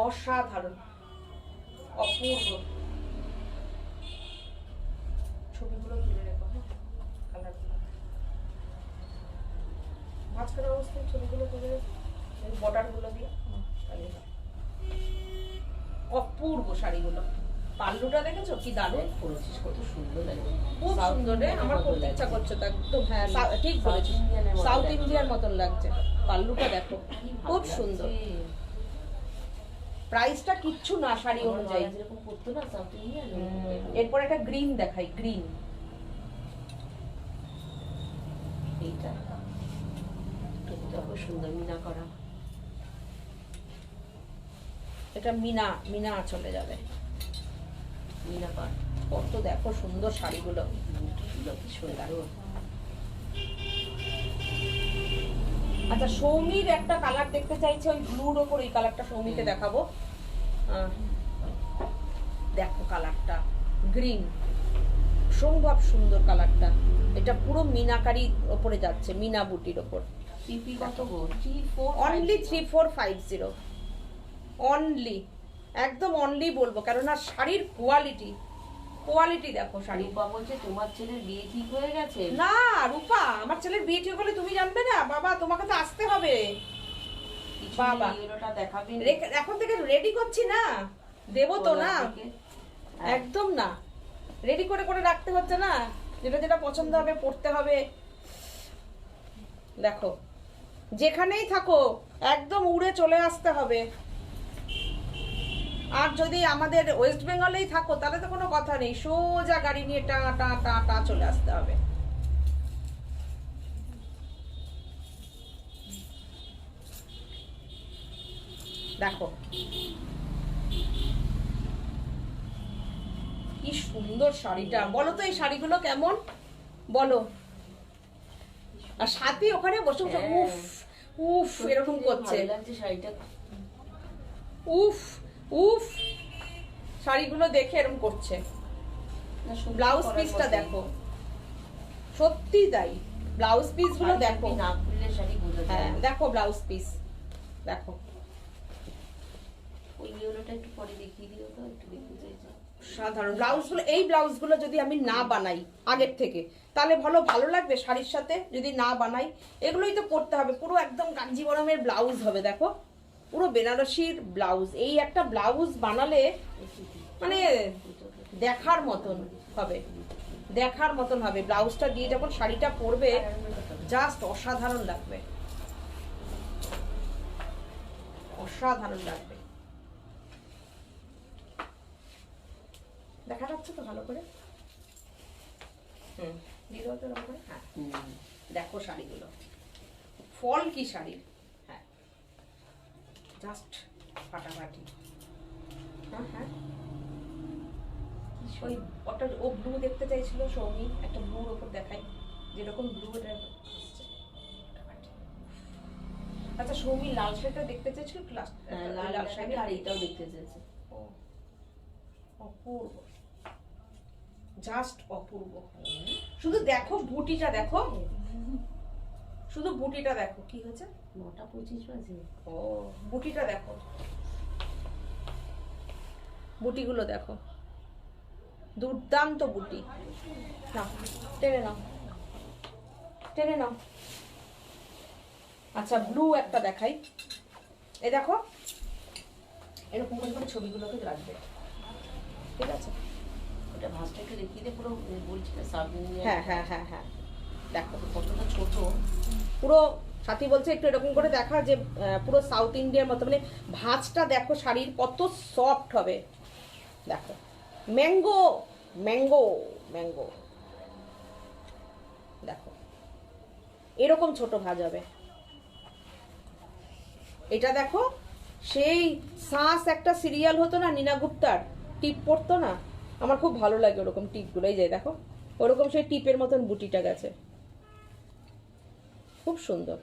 অসাধারণ, অপূর্ব। ছবিগুলো তুলে রেখো, হ্যাঁ কালারগুলো মাঝখানে অবস্থায় ছবিগুলো তুলে রেখো, বর্ডারগুলো দিয়ে। অপূর্ব শাড়িগুলো। পাল্লুটা দেখেছো কি দারুণ পরেছিস, কত সুন্দর লাগে, খুব সুন্দর রে। আমার করতে ইচ্ছা করছে তো একদম। হ্যাঁ ঠিক বলেছিস, সাউথ ইন্ডিয়ার মতন লাগছে। পাল্লুটা দেখো খুব সুন্দর। প্রাইসটা কিচ্ছু না শাড়ি অনুযায়ী। যেরকম করতো না সাউথ ইন্ডিয়ান। এরপর একটা গ্রিন দেখাই, গ্রিন। এইটা খুব সুন্দর মিনা করা। এটা মিনা, মিনা চলে যাবে মিনা পাট। কত দেখো সুন্দর শাড়িগুলো, কি সুন্দর। আচ্ছা সৌমির একটা কালার দেখতে চাইছে, ওই ব্লুর ওপর এই কালারটা সৌমিকে দেখাবো। দেখো কালারটা গ্রিন, সম্ভব সুন্দর কালারটা। এটা পুরো মিনাকারির ওপরে যাচ্ছে, মিনা বুটির ওপর। সিপি কত গো? অনলি 3450, অনলি, একদম অনলি বলবো, কেননা শাড়ির কোয়ালিটি, কোয়ালিটি দেখো শাড়ি। রূপা বলছে তোমার ছেলের বিয়ে ঠিক হয়ে গেছে। না রূপা, আমার ছেলের বিয়ে ঠিক হলে তুমি জানবে না বাবা, তোমাকে তো আসতে হবে বাবা। ওটা দেখাবে এখন থেকে রেডি করছি না, দেবো তো না, একদম না, রেডি করে করে রাখতে হচ্ছে না, যেটা যেটা পছন্দ হবে পড়তে হবে। দেখো যেখানেই থাকো একদম উড়ে চলে আসতে হবে। আর যদি আমাদের ওয়েস্ট বেঙ্গলেই থাকো তাহলে তো কোনো কথা নেই, সোজা গাড়ি নিয়ে টা টা টা টা চলে আসতে হবে। দেখো কি সুন্দর শাড়িটা, বলো তো এই শাড়িগুলো কেমন বলো। আর সাথে ওখানে বসে বসে উফ উফ এরকম করছে, শাড়িটা উফ উফ, শাড়িগুলো দেখে এরকম করছে। ব্লাউজ পিসটা দেখো, সত্যি তাই, ব্লাউজ পিস গুলো দেখো। না খুললে শাড়ি বোঝা যায়। হ্যাঁ দেখো ব্লাউজ পিস দেখো। ওই ইয়েলোটা একটু পরে দেখিয়ে দিও তো, একটু দেখতে চাইছি। সাধারণ ব্লাউজগুলো, এই ব্লাউজগুলো যদি আমি না বানাই আগের থেকে তাহলে ভালো ভালো লাগবে শাড়ির সাথে। যদি না বানাই এগুলোই তো পরতে হবে, পুরো একদম কাঞ্জিবরমের ব্লাউজ হবে। দেখো পুরো বেনারসির ব্লাউজ, এই একটা ব্লাউজ বানালে মানে দেখার মতন হবে, দেখার মতন হবে। ব্লাউজটা দিয়ে যখন শাড়িটা পরবে জাস্ট অসাধারণ লাগবে, অসাধারণ লাগবে। দেখা যাচ্ছে তো ভালো করে? দিয়ে দাও তো এরকম করে। হ্যাঁ দেখো শাড়িগুলো, ফল কি শাড়ি, হ্যাঁ জাস্ট ফাটাফাটি। হ্যাঁ হ্যাঁ ওই ওটা ও ব্লু দেখতে চাইছিল সৌমি, একটা ব্লুর ওপর দেখাই, যেরকম ব্লু এটা আসছে ফাটাফাটি। আচ্ছা সৌমি লাল শাড়িটা দেখতে চাইছিল, লাল শাড়ি আর এটাও দেখতে চাইছে। অপূর্ব, জাস্ট অপূর্ব। শুধু দেখো বুটিটা দেখো, শুধু বুটিটা দেখো কি হয়েছে। 9:25 বাজে। ও বুটিটা দেখো, বুটিগুলো দেখো, দুর্দান্ত বুটি। নাও টেনে নাও, টেনে নাও। আচ্ছা ব্লু একটা দেখাই, এই দেখো এরকম করে ছবিগুলোকে রাখবে, ঠিক আছে? ওটা ভাঁজটা একটু দেখিয়ে দে, পুরো বলছি না সাউথ ইন্ডিয়ান। হ্যাঁ হ্যাঁ হ্যাঁ হ্যাঁ, দেখো কতটা ছোট। পুরো সাথী বলছে একটু এরকম করে দেখা, যে পুরো সাউথ ইন্ডিয়ার মতো, মানে ভাঁজটা দেখো শাড়ির কত সফট হবে। দেখো ম্যাঙ্গো ম্যাঙ্গো ম্যাঙ্গো, দেখো এরকম ছোট ভাঁজ হবে। এটা দেখো সেই সাস একটা সিরিয়াল হতো না, নীনা গুপ্তার টিপ পড়তো না, আমার খুব ভালো লাগে ওরকম টিপগুলো। এই যে দেখো ওরকম সেই টিপের মতন বুটিটা গেছে, খুব সুন্দর।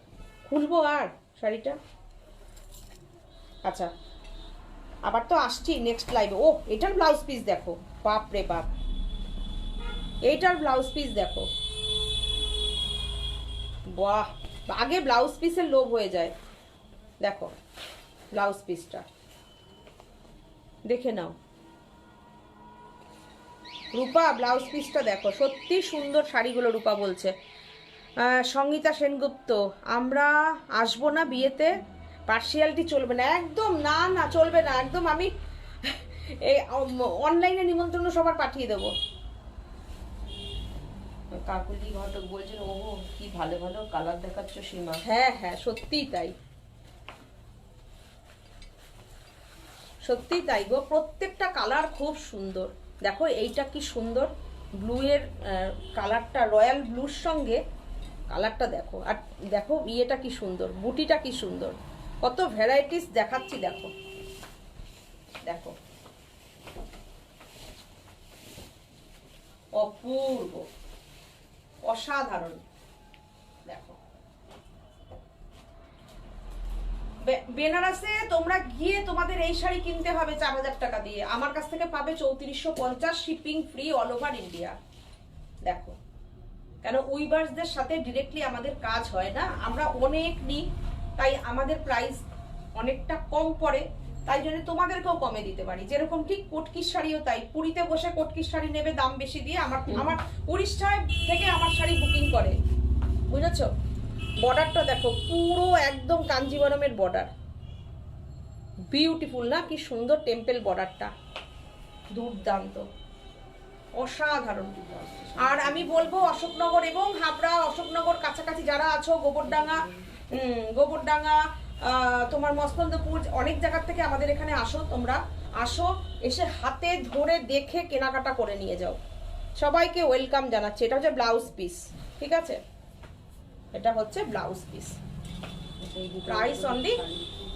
খুলবো আর শাড়িটা। আচ্ছা আবার তো আসছি নেক্সট লাইভে। ও এটার ব্লাউজ পিস দেখো, বাপ রে বাপ, এইটার ব্লাউজ পিস দেখো, বাহ! আগে ব্লাউজ পিসের লোভ হয়ে যায়। দেখো ব্লাউজ পিসটা দেখে নাও, রূপা ব্লাউজ পিসটা দেখো, সত্যি সুন্দর শাড়িগুলো। রূপা বলছে, সঙ্গীতা সেনগুপ্ত, আমরা আসবো না বিয়েতে, পার্সিয়ালিটি চলবে না। একদম না না, চলবে না একদম। আমি এই অনলাইনে নিমন্ত্রণ সবার পাঠিয়ে দেবো। কাকুলি ঘটক বলছেন, ও কি ভালো ভালো কালার দেখাচ্ছ সীমা। হ্যাঁ হ্যাঁ, সত্যিই তাই, সত্যিই তাই গো, প্রত্যেকটা কালার খুব সুন্দর। দেখো এইটা কি সুন্দর, ব্লু এর কালারটা, রয়্যাল ব্লুর সঙ্গে কালারটা দেখো। আর দেখো ইয়েটা কি সুন্দর, বুটিটা কি সুন্দর, কত ভ্যারাইটিস দেখাচ্ছি। দেখো দেখো অপূর্ব, অসাধারণ। দেখো বেনারসে তোমরা গিয়ে তোমাদের এই শাড়ি কিনতে হবে 4,000 টাকা দিয়ে, আমার কাছ থেকে পাবে 3450, shipping free all over India. দেখো কেন, উইভার্সদের সাথে ডিরেক্টলি আমাদের কাজ হয় না, আমরা অনেক নিই, তাই আমাদের প্রাইস অনেকটা কম পড়ে, তাই জন্য তোমাদেরকেও কমে দিতে পারি। যেরকম ঠিক কটকির শাড়িও তাই, পুরীতে বসে কটকির শাড়ি নেবে দাম বেশি দিয়ে, আমার উড়িষ্যায় থেকে আমার শাড়ি বুকিং করে, বুঝেছো? বর্ডারটা দেখো, পুরো একদম কাঞ্জিবরমের বর্ডার, বিউটিফুল না? কি সুন্দর টেম্পল বর্ডারটা, দুর্দান্ত, অসাধারণ। আর আমি বলবো অশোকনগর এবং হাবড়া, অশোকনগর কাছাকাছি যারা আছো, গোবরডাঙ্গা, তোমার মস্তন্দপুর, অনেক জায়গার থেকে আমাদের এখানে আসো, তোমরা আসো, এসে হাতে ধরে দেখে কেনাকাটা করে নিয়ে যাও। সবাইকে ওয়েলকাম জানাচ্ছি। এটা হচ্ছে ব্লাউজ পিস, ঠিক আছে? এটা হচ্ছে ব্লাউজ পিস, প্রাইস অনলি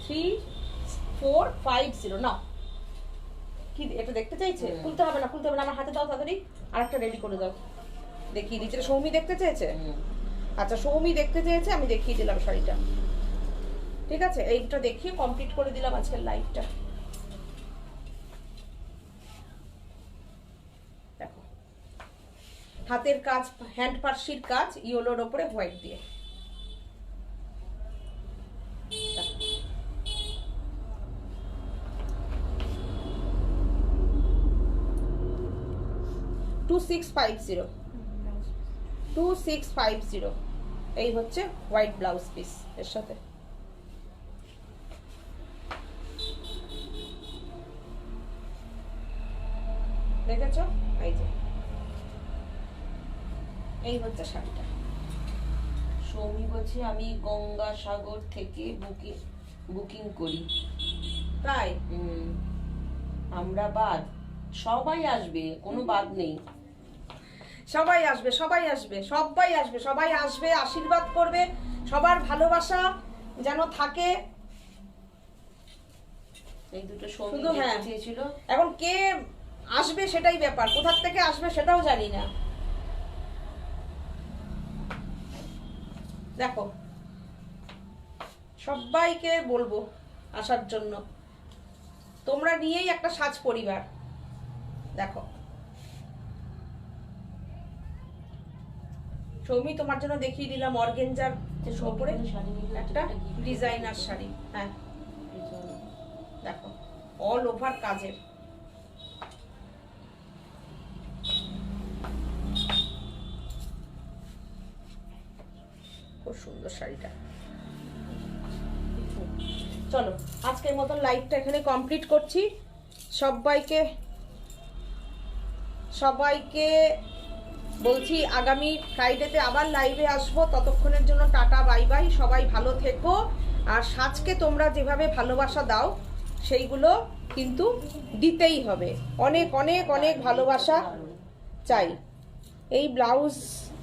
3450। না কি এটা দেখতে চাইছে? খুলতে হবে না, খুলতে হবে না, আমার হাতে দাও তাড়াতাড়ি, আর একটা রেডি করে দাও, দেখিয়ে দিচ্ছি। সৌমি দেখতে চেয়েছে, আচ্ছা সৌমি দেখতে চেয়েছে, আমি দেখিয়ে দিলাম শাড়িটা, ঠিক আছে? এইটা দেখিয়ে কমপ্লিট করে দিলাম আজকের লাইভটা। দেখো হাতের কাজ, হ্যান্ড পার্সির কাজ, ইয়েলোর ওপরে হোয়াইট দিয়ে। 2650, 2650, এই হচ্ছে হোয়াইট ব্লাউজ পিস এর সাথে। দেখেছো? এই যে এই হচ্ছে শাড়িটা। সৌমি বলছে, আমি গঙ্গাসাগর থেকে বুকিং করি। তাই? আমরা বাদ, সবাই আসবে, কোনো বাদ নেই। সবাই আসবে, সবাই আসবে, সবাই আসবে, সবাই আসবে, আশীর্বাদ করবে, সবার ভালোবাসা যেন থাকে। এই দুটো সৌমি শুধু হ্যাঁ, দেখতে চেয়েছিল। এখন কে আসবে সেটাই ব্যাপার, কোথা থেকে আসবে সেটাও জানি না। দেখো সবাইকে বলবো আসার জন্য, তোমরা নিয়েই একটা সাজ পরিবার। দেখো সৌমি তোমার জন্য দেখিয়ে দিলাম অর্গেঞ্জার উপরে একটা ডিজাইনার শাড়ি। হ্যাঁ দেখো অল ওভার কাজের, খুব সুন্দর শাড়িটা। চলো আজকের মতন লাইভটা এখানে কমপ্লিট করছি। সবাইকে বলছি আগামী ফ্রাইডেতে আবার লাইভে আসবো। ততক্ষণের জন্য টাটা, বাই বাই। সবাই ভালো থেকো। আর সাজকে তোমরা যেভাবে ভালোবাসা দাও সেইগুলো কিন্তু দিতেই হবে। অনেক অনেক অনেক ভালোবাসা চাই। এই ব্লাউজ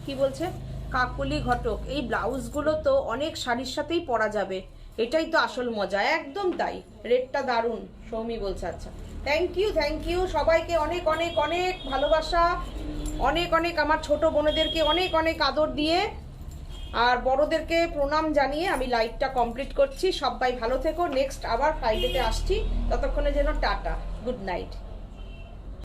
কি বলছে কাকলি ঘটক, এই ব্লাউজগুলো তো অনেক শাড়ির সাথেই পরা যাবে, এটাই তো আসল মজা। একদম তাই, রেটটা দারুণ সৌমি বলছে। আচ্ছা, থ্যাংক ইউ সবাইকে, অনেক অনেক অনেক ভালোবাসা, অনেক অনেক আমার ছোট বোনেদেরকে অনেক অনেক আদর দিয়ে আর বড়দেরকে প্রণাম জানিয়ে আমি লাইভটা কমপ্লিট করছি। সবাই ভালো থেকো। নেক্সট আবার ফ্রাইডেতে আসছি, ততক্ষণে যেন টাটা, গুড নাইট।